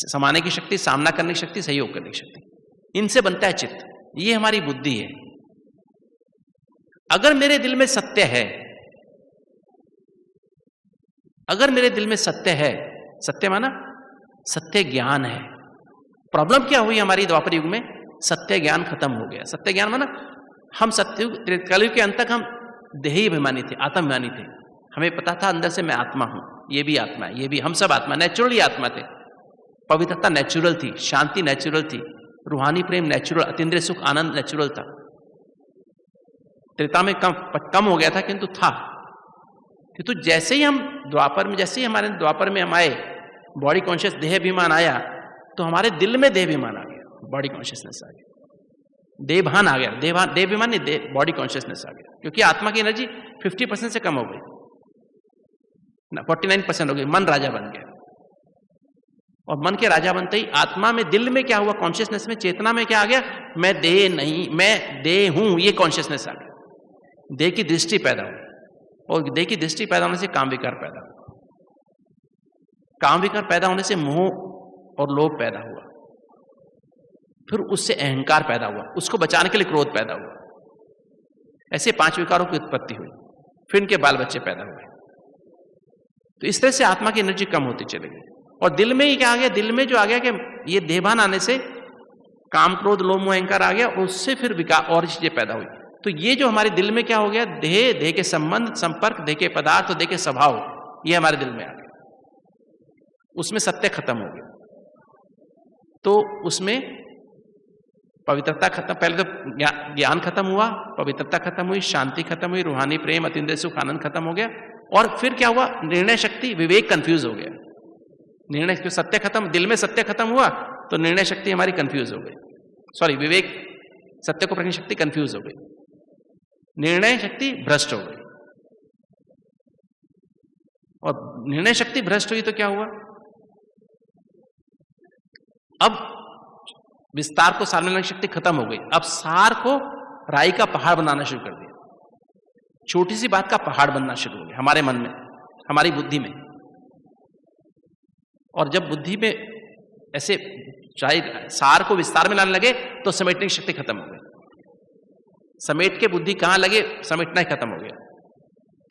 समाने की शक्ति, सामना करने की शक्ति, सहयोग करने की शक्ति, इनसे बनता है चित्त। ये हमारी बुद्धि है। अगर मेरे दिल में सत्य है, अगर मेरे दिल में सत्य है, सत्य माना सत्य ज्ञान है। प्रॉब्लम क्या हुई हमारी द्वापर युग में? सत्य ज्ञान खत्म हो गया। सत्य ज्ञान माना हम सत्ययुग कलयुग के अंत तक हम देही अभिमानी थे, आत्माभिमानी थे। हमें पता था अंदर से मैं आत्मा हूं, ये भी आत्मा है, ये भी, हम सब आत्मा, नेचुरली आत्मा थे। पवित्रता नेचुरल थी, शांति नेचुरल थी, रूहानी प्रेम नेचुरल, अतीन्द्रिय सुख आनंद नेचुरल था। त्रेता में कम हो गया था, किंतु था। किंतु जैसे ही हम द्वापर में, जैसे ही हमारे द्वापर में हम आए, बॉडी कॉन्शियस देह अभिमान आया, तो हमारे दिल में देह अभिमान आ गया, बॉडी कॉन्शियसनेस आ गया, देहभान आ गया, देह अभिमान नहीं, बॉडी कॉन्शियसनेस आ गया, क्योंकि आत्मा की एनर्जी 50% से कम हो गई, 49% हो गई, मन राजा बन गया। और मन के राजा बनते ही आत्मा में, दिल में क्या हुआ? कॉन्शियसनेस में, चेतना में क्या आ गया? मैं देह नहीं, मैं देह हूं, ये कॉन्शियसनेस आ गया। देह की दृष्टि पैदा हुई, और देह की दृष्टि पैदा होने से काम विकार पैदा हुआ, काम विकार पैदा होने से मोह और लोभ पैदा हुआ, फिर उससे अहंकार पैदा हुआ, उसको बचाने के लिए क्रोध पैदा हुआ। ऐसे 5 विकारों की उत्पत्ति हुई, फिर इनके बाल बच्चे पैदा हुए। तो इस तरह से आत्मा की एनर्जी कम होती चली गई। और दिल में ही क्या आ गया? दिल में जो आ गया कि ये देहभान आने से काम, क्रोध, लोभ, मोह, अहंकार आ गया, और उससे फिर विकार और चीजें पैदा हुई। तो ये जो हमारे दिल में क्या हो गया? देह, देह के संबंध, संपर्क, देह के पदार्थ और देह के स्वभाव, ये हमारे दिल में आ गया। उसमें सत्य खत्म हो गया, तो उसमें पवित्रता खत्म, पहले तो ज्ञान खत्म हुआ, पवित्रता खत्म हुई, शांति खत्म हुई, रूहानी प्रेम, अतीन्द्रिय सुख आनंद खत्म हो गया। और फिर क्या हुआ? निर्णय शक्ति, विवेक कंफ्यूज हो गया। निर्णय, सत्य खत्म, दिल में सत्य खत्म हुआ, तो निर्णय शक्ति हमारी कंफ्यूज हो गई, सॉरी, विवेक, सत्य को परखने शक्ति कंफ्यूज हो गई, निर्णय शक्ति भ्रष्ट हो गई। और निर्णय शक्ति भ्रष्ट हुई तो क्या हुआ? अब विस्तार को सार में लाने की शक्ति खत्म हो गई। अब सार को राई का पहाड़ बनाना शुरू कर दिया। छोटी सी बात का पहाड़ बनना शुरू हो गया हमारे मन में, हमारी बुद्धि में। और जब बुद्धि में ऐसे चाहे सार को विस्तार में लाने लगे तो समेटने की शक्ति खत्म हो गई। समेट के बुद्धि कहां लगे, समेटना ही खत्म हो गया।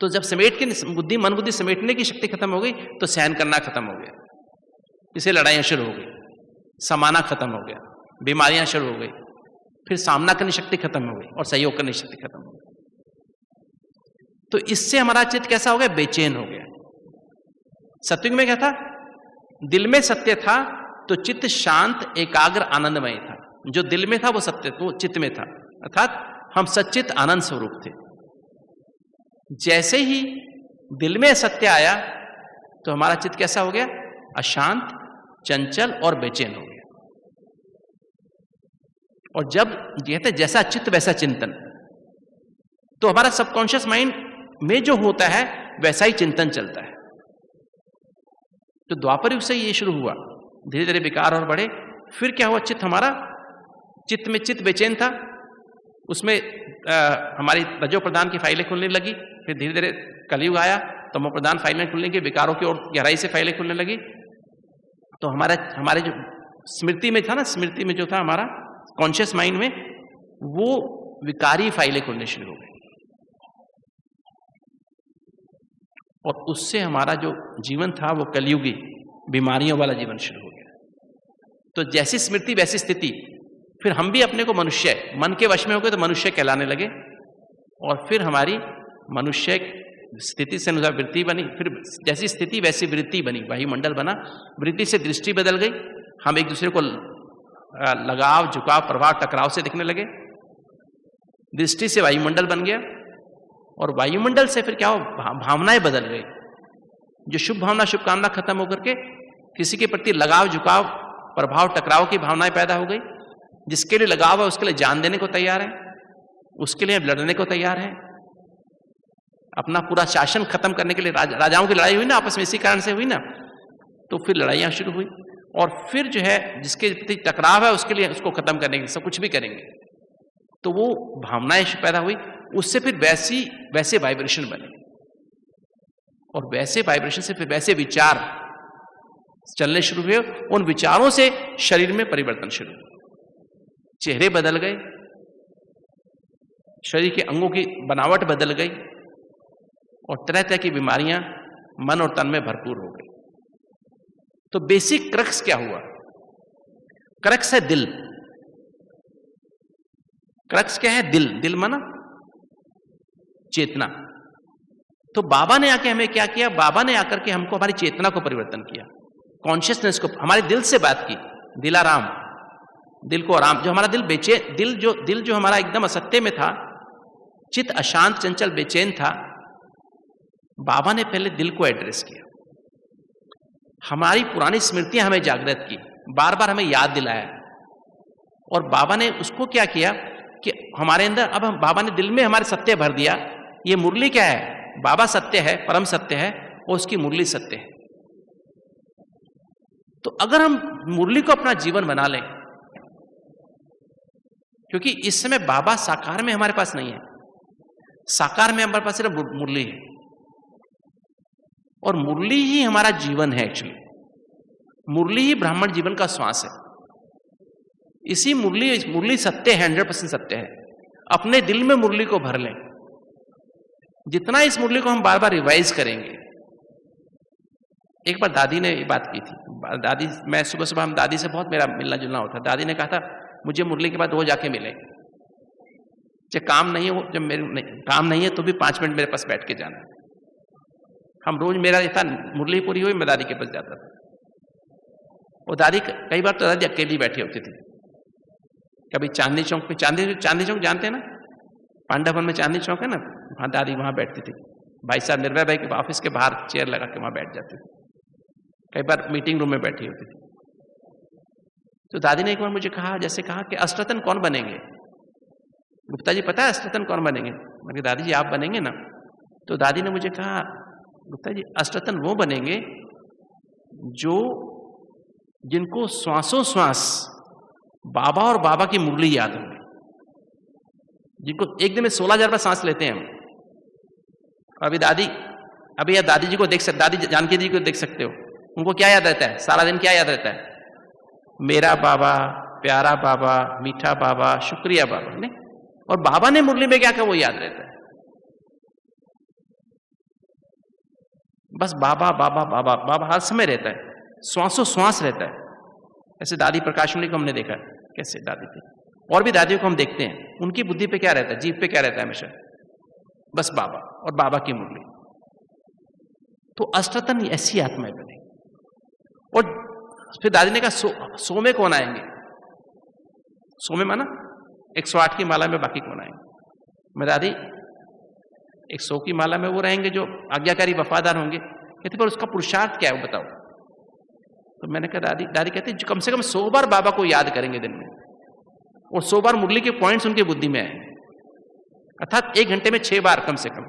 तो जब समेट के बुद्धि, मन बुद्धि समेटने की शक्ति खत्म हो गई तो सहन करना खत्म हो गया, इसे लड़ाइयां शुरू हो गई, समाना खत्म हो गया, बीमारियां शुरू हो गई, फिर सामना करने की शक्ति खत्म हो गई और सहयोग करने की शक्ति खत्म हो गई। तो इससे हमारा चित्त कैसा हो गया? बेचैन हो गया। सत्युग में क्या था? दिल में सत्य था तो चित्त शांत, एकाग्र, आनंदमय था। जो दिल में था वो सत्य, वो चित्त में था, अर्थात हम सच्चित आनंद स्वरूप थे। जैसे ही दिल में सत्य आया तो हमारा चित्त कैसा हो गया? अशांत, चंचल और बेचैन हो गया। और जब कहते हैं जैसा चित्त वैसा चिंतन, तो हमारा सबकॉन्शियस माइंड में जो होता है वैसा ही चिंतन चलता है। तो द्वापर युग से ये शुरू हुआ, धीरे धीरे विकार और बढ़े। फिर क्या हुआ? चित्त हमारा, चित्त में चित्त बेचैन था, उसमें हमारी रजो प्रधान की फाइलें खुलने लगी। फिर धीरे धीरे कलयुग आया, तमो प्रधान फाइलें खुलने की, विकारों की ओर गहराई से फाइलें खुलने लगी। तो हमारे जो स्मृति में था ना, स्मृति में जो था हमारा कॉन्शियस माइंड में, वो विकारी फाइलें खुलने शुरू हो गई। और उससे हमारा जो जीवन था वो कलयुगी बीमारियों वाला जीवन शुरू हो गया। तो जैसी स्मृति वैसी स्थिति। फिर हम भी अपने को मनुष्य, मन के वश में हो गए तो मनुष्य कहलाने लगे। और फिर हमारी मनुष्य स्थिति से अनुसार वृत्ति बनी, फिर जैसी स्थिति वैसी वृत्ति बनी, वायुमंडल बना। वृत्ति से दृष्टि बदल गई, हम एक दूसरे को लगाव, झुकाव, प्रभाव, टकराव से दिखने लगे। दृष्टि से वायुमंडल बन गया, और वायुमंडल से फिर क्या हो? भावनाएं बदल गई। जो शुभ भावना, शुभकामना खत्म होकर के किसी के प्रति लगाव, झुकाव, प्रभाव, टकराव की भावनाएं पैदा हो गई। जिसके लिए लगाव है उसके लिए जान देने को तैयार है, उसके लिए लड़ने को तैयार है। अपना पूरा शासन खत्म करने के लिए राजाओं की लड़ाई हुई ना, आपस में इसी कारण से हुई ना। तो फिर लड़ाइयां शुरू हुई, और फिर जो है जिसके प्रति टकराव है उसके लिए, उसको खत्म करने के लिए सब कुछ भी करेंगे। तो वो भावनाएं पैदा हुई, उससे फिर वैसे वाइब्रेशन बने, और वैसे वाइब्रेशन से फिर वैसे विचार चलने शुरू हुए। उन विचारों से शरीर में परिवर्तन शुरू हुआ, चेहरे बदल गए, शरीर के अंगों की बनावट बदल गई, और तरह तरह की बीमारियां मन और तन में भरपूर हो गई। तो बेसिक क्रक्स क्या हुआ? क्रक्स है दिल। क्रक्स क्या है? दिल। दिल माना चेतना। तो बाबा ने आके हमें क्या किया? बाबा ने आकर के हमको हमारी चेतना को परिवर्तन किया, कॉन्शियसनेस को, हमारे दिल से बात की। दिलाराम, दिल को आराम। जो हमारा दिल बेचैन, दिल जो हमारा एकदम असत्य में था, चित्त अशांत, चंचल, बेचैन था, बाबा ने पहले दिल को एड्रेस किया। हमारी पुरानी स्मृतियां हमें जागृत की, बार बार हमें याद दिलाया। और बाबा ने उसको क्या किया कि हमारे अंदर, अब हम, बाबा ने दिल में हमारे सत्य भर दिया। ये मुरली क्या है? बाबा सत्य है, परम सत्य है, और उसकी मुरली सत्य है। तो अगर हम मुरली को अपना जीवन बना लें, क्योंकि इस समय बाबा साकार में हमारे पास नहीं है, साकार में हमारे पास सिर्फ मुरली है, और मुरली ही हमारा जीवन है। एक्चुअली मुरली ही ब्राह्मण जीवन का श्वास है। इसी मुरली सत्य है, 100% सत्य है। अपने दिल में मुरली को भर लें। जितना इस मुरली को हम बार बार रिवाइज करेंगे। एक बार दादी ने ये बात की थी। दादी, मैं सुबह सुबह, हम दादी से बहुत मेरा मिलना जुलना होता। दादी ने कहा था मुझे मुरली के बाद रोज जाके मिले, जब काम नहीं हो, जब मेरे काम नहीं है तो भी 5 मिनट मेरे पास बैठ के जाना। हम रोज, मेरा ये था, मुरली पूरी हुई मैं दादी के पास जाता था। और दादी कई बार तो दादी अकेली बैठी होती थी। कभी चांदनी चौक पे, चांदनी चौक जानते हैं ना, पांडावन में चांदनी चौक है ना, वहां दादी वहां बैठती थी। भाई साहब निर्भय भाई के ऑफिस के बाहर चेयर लगा के वहां बैठ जाती थी। कई बार मीटिंग रूम में बैठी होती थी। तो दादी ने एक बार मुझे कहा, जैसे कहा कि अष्टरत्न कौन बनेंगे? गुप्ता जी पता है अष्टरत्न कौन बनेंगे? मैंने दादी जी आप बनेंगे ना? तो दादी ने मुझे कहा गुप्ता जी, अष्टरत्न वो बनेंगे जो जिनको श्वासों श्वास बाबा और बाबा की मुरली याद होगी, जिनको एक दिन में 16,000 बार सांस लेते हैं हम। अभी आप दादी जी को दादी जानकी जी को देख सकते हो, उनको क्या याद रहता है सारा दिन? क्या याद रहता है? मेरा बाबा, प्यारा बाबा, मीठा बाबा, शुक्रिया बाबा, नहीं? और बाबा ने मुरली में क्या कहा वो याद रहता है, बस बाबा बाबा बाबा बाबा हर समय रहता है, श्वासों श्वास रहता है। ऐसे दादी प्रकाशमणि को हमने देखा कैसे दादी थी, और भी दादियों को हम देखते हैं, उनकी बुद्धि पे क्या रहता है, जीभ पे क्या रहता है हमेशा? बस बाबा और बाबा की मुरली। तो अष्टरत्न ऐसी आत्माएं बनेगी। और फिर दादी ने कहा सो में कौन आएंगे? सो में माना 108 की माला में बाकी कौन आएंगे? मैं दादी 100 की माला में वो रहेंगे जो आज्ञाकारी वफादार होंगे। कहते पर उसका पुरुषार्थ क्या है बताओ? तो मैंने कहा दादी कहती कम से कम 100 बार बाबा को याद करेंगे दिन में, और 100 बार मुरली के पॉइंट्स उनकी बुद्धि में आएंगे, अर्थात 1 घंटे में 6 बार कम से कम।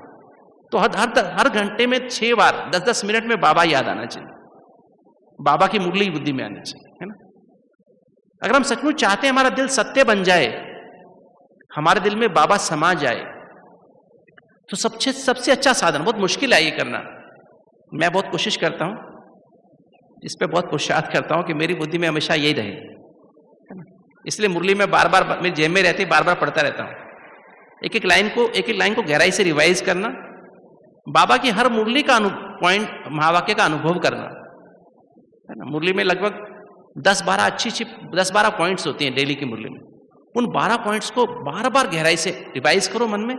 तो हर घंटे में 6 बार 10-10 मिनट में बाबा याद आना चाहिए, बाबा की मुरली बुद्धि में आनी चाहिए, है ना? अगर हम सचमुच चाहते हैं हमारा दिल सत्य बन जाए, हमारे दिल में बाबा समा जाए, तो सबसे अच्छा साधन, बहुत मुश्किल है ये करना, मैं बहुत कोशिश करता हूं, इस पे बहुत पुरुषार्थ करता हूं कि मेरी बुद्धि में हमेशा यही रहे, है ना? इसलिए मुरली में बार बार मेरी जेब में रहती, बार बार पढ़ता रहता हूं, एक एक लाइन को गहराई से रिवाइज करना, बाबा की हर मुरली का पॉइंट, महावाक्य का अनुभव करना, है ना? मुरली में लगभग 10-12 पॉइंट्स होती हैं डेली की मुरली में, उन 12 पॉइंट्स को बार बार गहराई से रिवाइज करो मन में,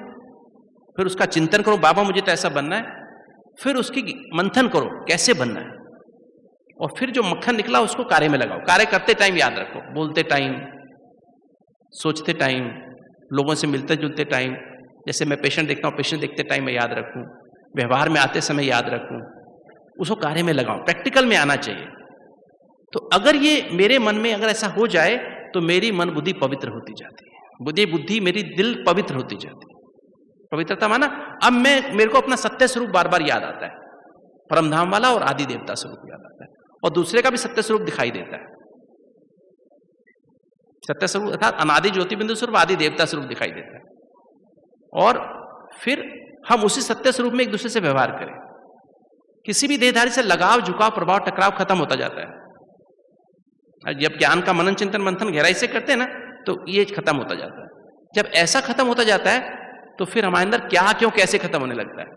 फिर उसका चिंतन करो, बाबा मुझे तो ऐसा बनना है, फिर उसकी मंथन करो कैसे बनना है, और फिर जो मक्खन निकला उसको कार्य में लगाओ। कार्य करते टाइम याद रखो, बोलते टाइम, सोचते टाइम, लोगों से मिलते जुलते टाइम, जैसे मैं पेशेंट देखता हूं, पेशेंट देखते टाइम मैं याद रखूं, व्यवहार में आते समय याद रखूं, उसको कार्य में लगाऊं, प्रैक्टिकल में आना चाहिए। तो अगर ये मेरे मन में अगर ऐसा हो जाए तो मेरी मन बुद्धि पवित्र होती जाती है, बुद्धि मेरी दिल पवित्र होती जाती है। पवित्रता माना अब मेरे को अपना सत्य स्वरूप बार बार याद आता है, परमधाम वाला और आदि देवता स्वरूप याद आता है, और दूसरे का भी सत्य स्वरूप दिखाई देता है। सत्य स्वरूप अर्थात अनादि ज्योति बिंदु स्वरूप, आदि देवता स्वरूप दिखाई देता है, और फिर हम उसी सत्य स्वरूप में एक दूसरे से व्यवहार करें। किसी भी देहधारी से लगाव, झुकाव, प्रभाव, टकराव खत्म होता जाता है। जब ज्ञान का मनन चिंतन मंथन गहराई से करते हैं ना, तो ये खत्म होता जाता है। जब ऐसा खत्म होता जाता है तो फिर हमारे अंदर क्या क्यों कैसे खत्म होने लगता है।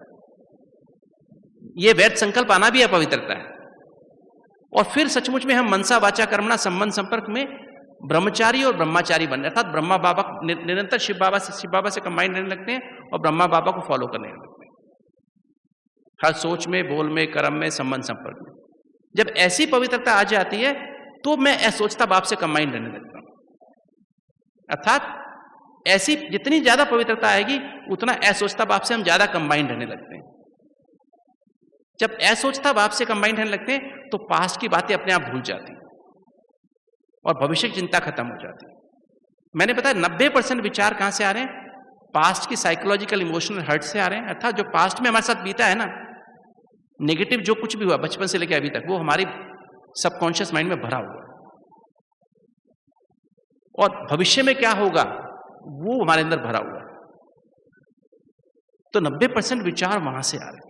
ये वैध संकल्प आना भी अपवित्रता है। और फिर सचमुच में हम मनसा वाचा कर्मणा संबंध संपर्क में ब्रह्मचारी और ब्रह्माचारी बन रहे, अर्थात ब्रह्मा बाबा निरंतर शिव बाबा से कंबाइन रहने लगते हैं और ब्रह्मा बाबा को फॉलो करने लगते हैं, हर सोच में, बोल में, कर्म में, संबंध संपर्क में। जब ऐसी पवित्रता आ जाती है तो मैं असोचता बाप से कंबाइन रहने लगता हूं, अर्थात ऐसी जितनी ज्यादा पवित्रता आएगी उतना असोचता बाप से हम ज्यादा कंबाइन रहने लगते हैं। जब असोचता बाप से कंबाइन रहने लगते हैं तो पास्ट की बातें अपने आप भूल जाती हैं और भविष्य की चिंता खत्म हो जाती है। मैंने बताया 90% विचार कहां से आ रहे हैं? पास्ट की साइकोलॉजिकल इमोशनल हर्ट से आ रहे हैं, अर्थात जो पास्ट में हमारे साथ बीता है ना, नेगेटिव जो कुछ भी हुआ बचपन से लेकर अभी तक, वो हमारी सबकॉन्शियस माइंड में भरा हुआ है, और भविष्य में क्या होगा वो हमारे अंदर भरा हुआ है। तो 90% विचार वहां से आ रहे हैं,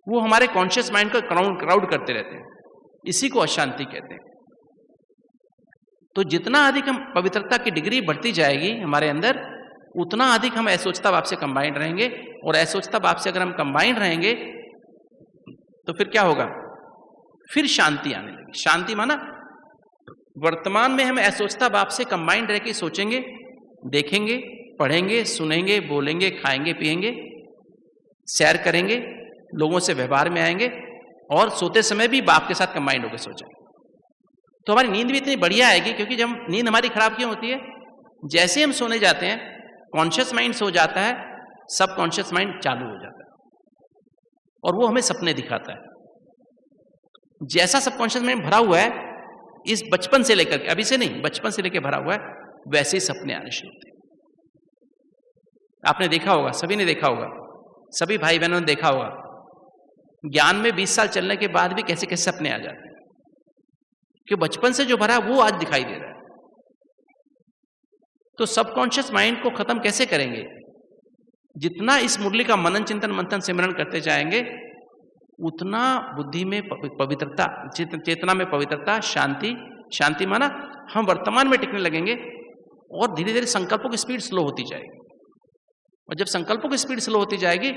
वो हमारे कॉन्शियस माइंड को क्राउड करते रहते हैं, इसी को अशांति कहते हैं। तो जितना अधिक हम पवित्रता की डिग्री बढ़ती जाएगी हमारे अंदर, उतना अधिक हम असोचता बाप से कंबाइंड रहेंगे, और असोचता बाप से अगर हम कंबाइंड रहेंगे तो फिर क्या होगा? फिर शांति आने लगी। शांति माना वर्तमान में हम असोचता बाप से कंबाइंड रह के सोचेंगे, देखेंगे, पढ़ेंगे, सुनेंगे, बोलेंगे, खाएंगे, पिएंगे, सैर करेंगे, लोगों से व्यवहार में आएंगे, और सोते समय भी बाप के साथ कंबाइंड होकर सोचेंगे। तो हमारी नींद भी इतनी बढ़िया आएगी, क्योंकि जब नींद हमारी खराब क्यों होती है? जैसे हम सोने जाते हैं कॉन्शियस माइंड सो जाता है, सब कॉन्शियस माइंड चालू हो जाता है, और वो हमें सपने दिखाता है। जैसा सबकॉन्शियस माइंड भरा हुआ है इस बचपन से लेकर के, अभी से नहीं, बचपन से लेकर भरा हुआ है, वैसे ही सपने आने शुरू होते हैं। आपने देखा होगा, सभी ने देखा होगा, सभी भाई बहनों ने देखा होगा, ज्ञान में 20 साल चलने के बाद भी कैसे कैसे सपने आ जाते हैं, कि बचपन से जो भरा है वो आज दिखाई दे रहा है। तो सबकॉन्शियस माइंड को खत्म कैसे करेंगे? जितना इस मुरली का मनन चिंतन मंथन सिमरन करते जाएंगे, उतना बुद्धि में पवित्रता, चेतना में पवित्रता, शांति, शांति माना हम वर्तमान में टिकने लगेंगे, और धीरे धीरे संकल्पों की स्पीड स्लो होती जाएगी। और जब संकल्पों की स्पीड स्लो होती जाएगी,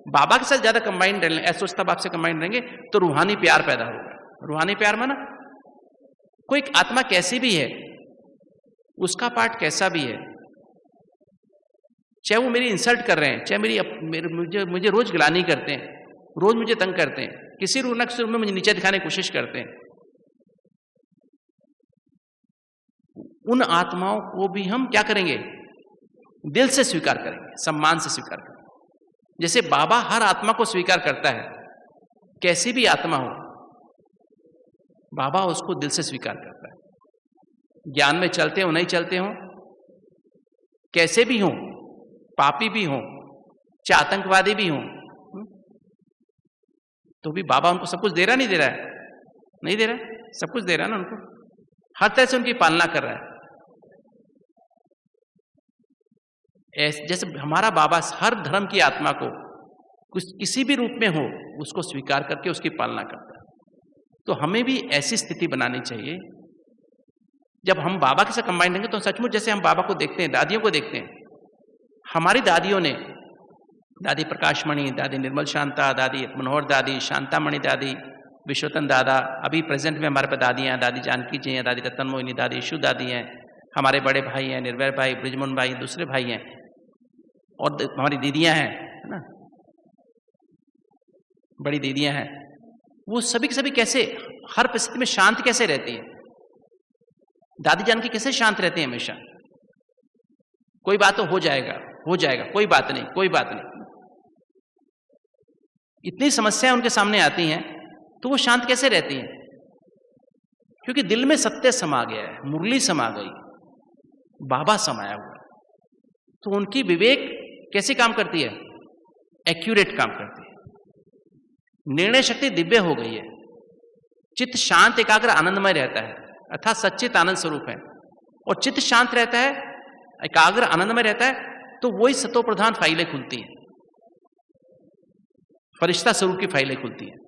बाबा के साथ ज्यादा कंबाइंड रहेंगे, ऐसा बाप से कंबाइंड रहेंगे, तो रूहानी प्यार पैदा होगा। रूहानी प्यार माना कोई आत्मा कैसी भी है, उसका पार्ट कैसा भी है, चाहे वो मेरी इंसल्ट कर रहे हैं, चाहे मुझे रोज गिलानी करते हैं, रोज मुझे तंग करते हैं, किसी रूप न किसी रूप में मुझे नीचे दिखाने की कोशिश करते हैं, उन आत्माओं को भी हम क्या करेंगे? दिल से स्वीकार करेंगे, सम्मान से स्वीकार करेंगे। जैसे बाबा हर आत्मा को स्वीकार करता है, कैसी भी आत्मा हो, बाबा उसको दिल से स्वीकार करता है। ज्ञान में चलते हो नहीं चलते हो, कैसे भी हो, पापी भी हो, चाहे आतंकवादी भी हो, तो भी बाबा उनको सब कुछ दे रहा नहीं दे रहा है? नहीं दे रहा है, सब कुछ दे रहा है ना उनको, हर तरह से उनकी पालना कर रहा है। जैसे हमारा बाबा हर धर्म की आत्मा को किसी भी रूप में हो उसको स्वीकार करके उसकी पालना करता है। तो हमें भी ऐसी स्थिति बनानी चाहिए, जब हम बाबा के साथ कंबाइन रहेंगे तो सचमुच जैसे हम बाबा को देखते हैं, दादियों को देखते हैं, हमारी दादियों ने, दादी प्रकाशमणि, दादी निर्मल शांता, दादी मनोहर दादी, शांतामणि दादी, विश्वतन दादा, अभी प्रेजेंट में हमारे पास दादियाँ, दादी जानकी जी हैं, दादी रतन मोहिनी, दादी यशु दादी हैं, हमारे बड़े भाई हैं निर्भय भाई, ब्रिजमोहन भाई, दूसरे भाई हैं, और हमारी दीदियाँ हैं, है ना, बड़ी दीदियाँ हैं। वो सभी के सभी कैसे हर परिस्थिति में शांत कैसे रहती है? दादी जानकी कैसे शांत रहती है हमेशा? कोई बात तो हो जाएगा, कोई बात नहीं, कोई बात नहीं। इतनी समस्याएं उनके सामने आती हैं तो वो शांत कैसे रहती हैं? क्योंकि दिल में सत्य समा गया है, मुरली समा गई, बाबा समाया हुआ है। तो उनकी विवेक कैसे काम करती है? एक्यूरेट काम करती है। निर्णय शक्ति दिव्य हो गई है, चित्त शांत एकाग्र आनंदमय रहता है, अर्थात सच्चित आनंद स्वरूप है। और चित्त शांत रहता है, एकाग्र आनंदमय रहता है, तो वही सतो प्रधान फाइलें खुलती हैं, फरिश्ता स्वरूप की फाइलें खुलती हैं,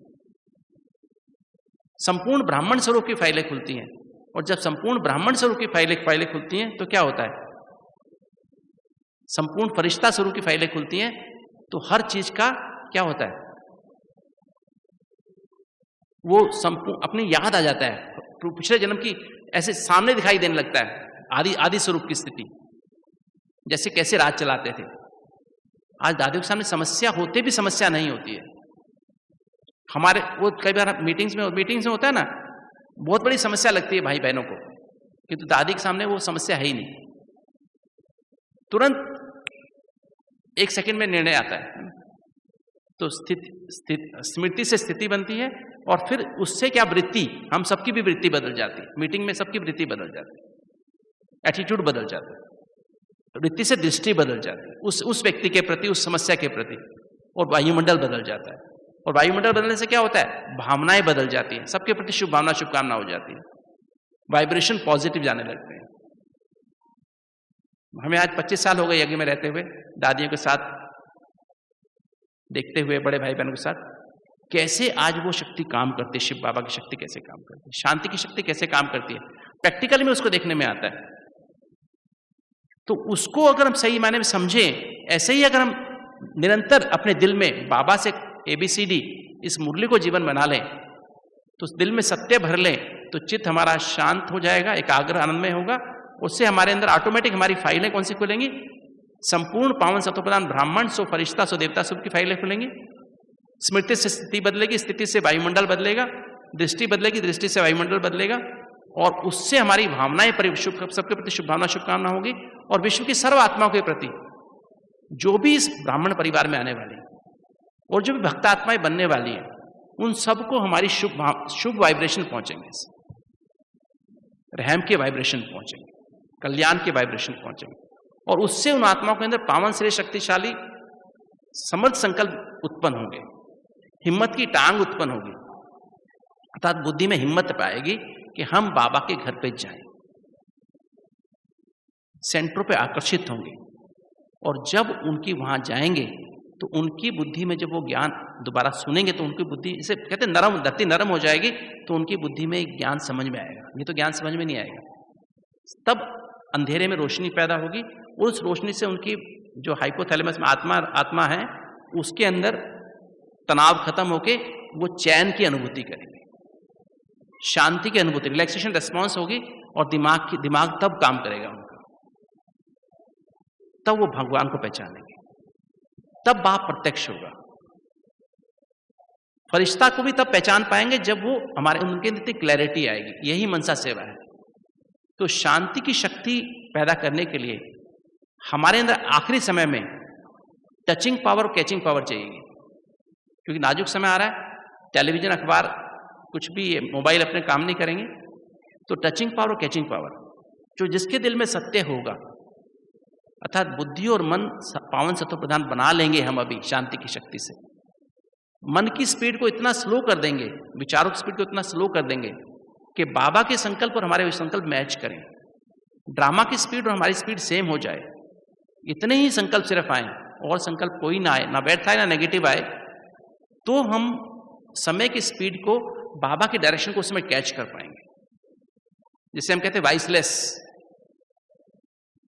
संपूर्ण ब्राह्मण स्वरूप की फाइलें खुलती हैं। और जब संपूर्ण ब्राह्मण स्वरूप की फाइलें खुलती हैं तो क्या होता है? संपूर्ण फरिश्ता स्वरूप की फाइलें खुलती हैं, तो हर चीज का क्या होता है? वो संपूर्ण अपनी याद आ जाता है, पिछले जन्म की ऐसे सामने दिखाई देने लगता है, आदि स्वरूप की स्थिति, जैसे कैसे राज चलाते थे। आज दादियों के सामने समस्या होते भी समस्या नहीं होती है। हमारे वो कई बार मीटिंग्स में होता है ना, बहुत बड़ी समस्या लगती है भाई बहनों को, किंतु दादी के सामने वो समस्या है ही नहीं, तुरंत एक सेकंड में निर्णय आता है। तो स्मृति से स्थिति बनती है, और फिर उससे क्या वृत्ति, हम सबकी भी वृत्ति बदल जाती है, मीटिंग में सबकी वृत्ति बदल जाती है, एटीट्यूड बदल जाता है, वृत्ति से दृष्टि बदल जाती है उस व्यक्ति के प्रति, उस समस्या के प्रति, और वायुमंडल बदल जाता है। और वायुमंडल बदलने से क्या होता है? भावनाएं बदल जाती हैं, सबके प्रति शुभ भावना, शुभकामना हो जाती है, वाइब्रेशन पॉजिटिव जाने लगते हैं। हमें आज 25 साल हो गए यज्ञ में रहते हुए, दादियों के साथ देखते हुए, बड़े भाई बहनों के साथ, कैसे आज वो शक्ति काम करती है, शिव बाबा की शक्ति कैसे काम करती है, शांति की शक्ति कैसे काम करती है, प्रैक्टिकली में उसको देखने में आता है। तो उसको अगर हम सही मायने में समझें, ऐसे ही अगर हम निरंतर अपने दिल में बाबा से ABCD इस मुरली को जीवन बना लें, तो उस दिल में सत्य भर लें, तो चित्त हमारा शांत हो जाएगा, एकाग्र आनंदमय होगा। उससे हमारे अंदर ऑटोमेटिक हमारी फाइलें कौन सी खुलेंगी? संपूर्ण पावन सतोप्रधान ब्राह्मण, सो फरिश्ता, सो देवता, सब की फाइलें खुलेंगी। स्मृति से स्थिति बदलेगी, स्थिति से वायुमंडल बदलेगा, दृष्टि बदलेगी, दृष्टि से वायुमंडल बदलेगा, और उससे हमारी भावनाएं सबके प्रति शुभ भावना, शुभकामना होगी। और विश्व की सर्व आत्माओं के प्रति, जो भी इस ब्राह्मण परिवार में आने वाली और जो भी भक्त आत्माएं बनने वाली हैं, उन सबको हमारी शुभ वाइब्रेशन पहुंचेंगे, रहम के वाइब्रेशन पहुंचेंगे, कल्याण के वाइब्रेशन पहुंचेंगे। और उससे उन आत्माओं के अंदर पावन श्रेष्ठ शक्तिशाली समर्थ संकल्प उत्पन्न होंगे, हिम्मत की टांग उत्पन्न होगी, अर्थात बुद्धि में हिम्मत पाएगी कि हम बाबा के घर पे जाएं, सेंटरों पे आकर्षित होंगे। और जब उनकी वहां जाएंगे तो उनकी बुद्धि में जब वो ज्ञान दोबारा सुनेंगे तो उनकी बुद्धि, इसे कहते हैं नरम, धरती नरम हो जाएगी, तो उनकी बुद्धि में ज्ञान समझ में आएगा। ये तो ज्ञान समझ में नहीं आएगा। तब अंधेरे में रोशनी पैदा होगी, उस रोशनी से उनकी जो हाइपोथैलेमस में आत्मा है उसके अंदर तनाव खत्म होके वो चैन की अनुभूति करेंगे, शांति की अनुभूति, रिलैक्सेशन रेस्पॉन्स होगी और दिमाग तब काम करेगा उनका, तब वो भगवान को पहचानेंगे, तब बाप प्रत्यक्ष होगा। फरिश्ता को भी तब पहचान पाएंगे जब वो उनके अंदर क्लैरिटी आएगी। यही मनसा सेवा है। तो शांति की शक्ति पैदा करने के लिए हमारे अंदर आखिरी समय में टचिंग पावर और कैचिंग पावर चाहिए, क्योंकि नाजुक समय आ रहा है, टेलीविजन, अखबार, कुछ भी, ये मोबाइल अपने काम नहीं करेंगे। तो टचिंग पावर और कैचिंग पावर, जो जिसके दिल में सत्य होगा, अर्थात बुद्धि और मन पावन सत्व प्रधान बना लेंगे हम अभी शांति की शक्ति से। मन की स्पीड को इतना स्लो कर देंगे, विचारों की स्पीड को इतना स्लो कर देंगे कि बाबा के संकल्प और हमारे संकल्प मैच करें, ड्रामा की स्पीड और हमारी स्पीड सेम हो जाए। इतने ही संकल्प सिर्फ आए और संकल्प कोई ना आए, ना बैड आए ना नेगेटिव आए, तो हम समय की स्पीड को, बाबा के डायरेक्शन को उसमें कैच कर पाएंगे। जिसे हम कहते हैं वाइसलेस,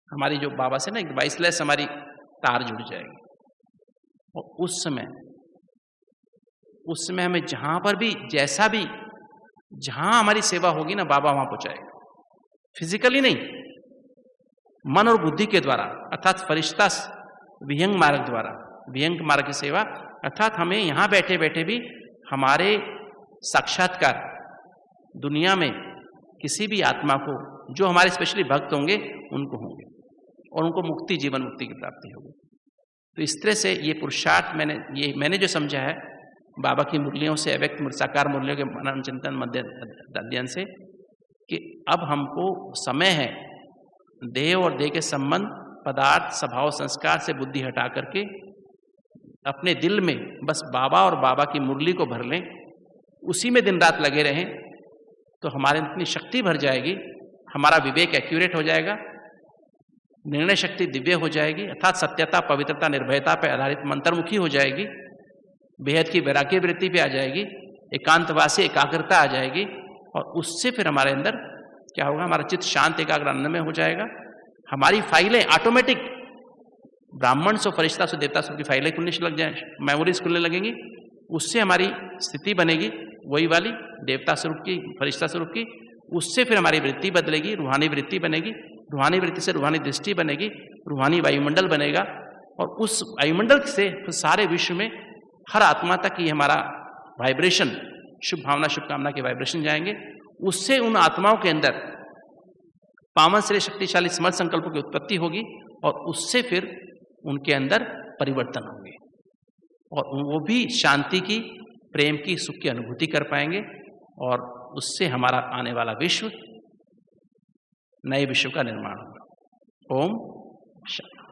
हमारी जो बाबा से ना एक वाइसलेस हमारी तार जुड़ जाएगी। और उस समय हमें जहां पर भी, जैसा भी, जहां हमारी सेवा होगी ना, बाबा वहां पहुंचाएगा। फिजिकली नहीं, मन और बुद्धि के द्वारा, अर्थात फरिश्ता विहंग मार्ग द्वारा, विहंग मार्ग की सेवा, अर्थात हमें यहां बैठे बैठे भी हमारे साक्षात्कार दुनिया में किसी भी आत्मा को, जो हमारे स्पेशली भक्त होंगे, उनको होंगे और उनको मुक्ति, जीवन मुक्ति की प्राप्ति होगी। तो इस तरह से ये पुरुषार्थ मैंने जो समझा है बाबा की मुरलियों से, अव्यक्त साकार मुरलियों के मनन चिंतन मध्य अध्ययन से, कि अब हमको समय है देह और देह के संबंध, पदार्थ, स्वभाव, संस्कार से बुद्धि हटा करके अपने दिल में बस बाबा और बाबा की मुरली को भर लें, उसी में दिन रात लगे रहें, तो हमारे इतनी शक्ति भर जाएगी, हमारा विवेक एक्यूरेट हो जाएगा, निर्णय शक्ति दिव्य हो जाएगी, अर्थात सत्यता, पवित्रता, निर्भयता पर आधारित मंत्रमुखी हो जाएगी, बेहद की वैराग्य वृत्ति पे आ जाएगी, एकांतवासी एकाग्रता आ जाएगी। और उससे फिर हमारे अंदर क्या होगा, हमारा चित्त शांत एकाग्र आनंद में हो जाएगा। हमारी फाइलें ऑटोमेटिक, ब्राह्मण सो, फरिश्ता सो, देवता सो की फाइलें खुलने लग जाए, मेमोरीज खुलने लगेंगी, उससे हमारी स्थिति बनेगी वही वाली देवता स्वरूप की, फरिश्ता स्वरूप की। उससे फिर हमारी वृत्ति बदलेगी, रूहानी वृत्ति बनेगी, रूहानी वृत्ति से रूहानी दृष्टि बनेगी, रूहानी वायुमंडल बनेगा, और उस वायुमंडल से फिर सारे विश्व में हर आत्मा तक ये हमारा वाइब्रेशन, शुभ भावना, शुभकामना के वाइब्रेशन जाएंगे। उससे उन आत्माओं के अंदर पावन श्रेष्ठ शक्तिशाली समर्थ संकल्पों की उत्पत्ति होगी और उससे फिर उनके अंदर परिवर्तन होंगे और वो भी शांति की, प्रेम की, सुख की अनुभूति कर पाएंगे और उससे हमारा आने वाला विश्व, नए विश्व का निर्माण होगा। ओम शांति।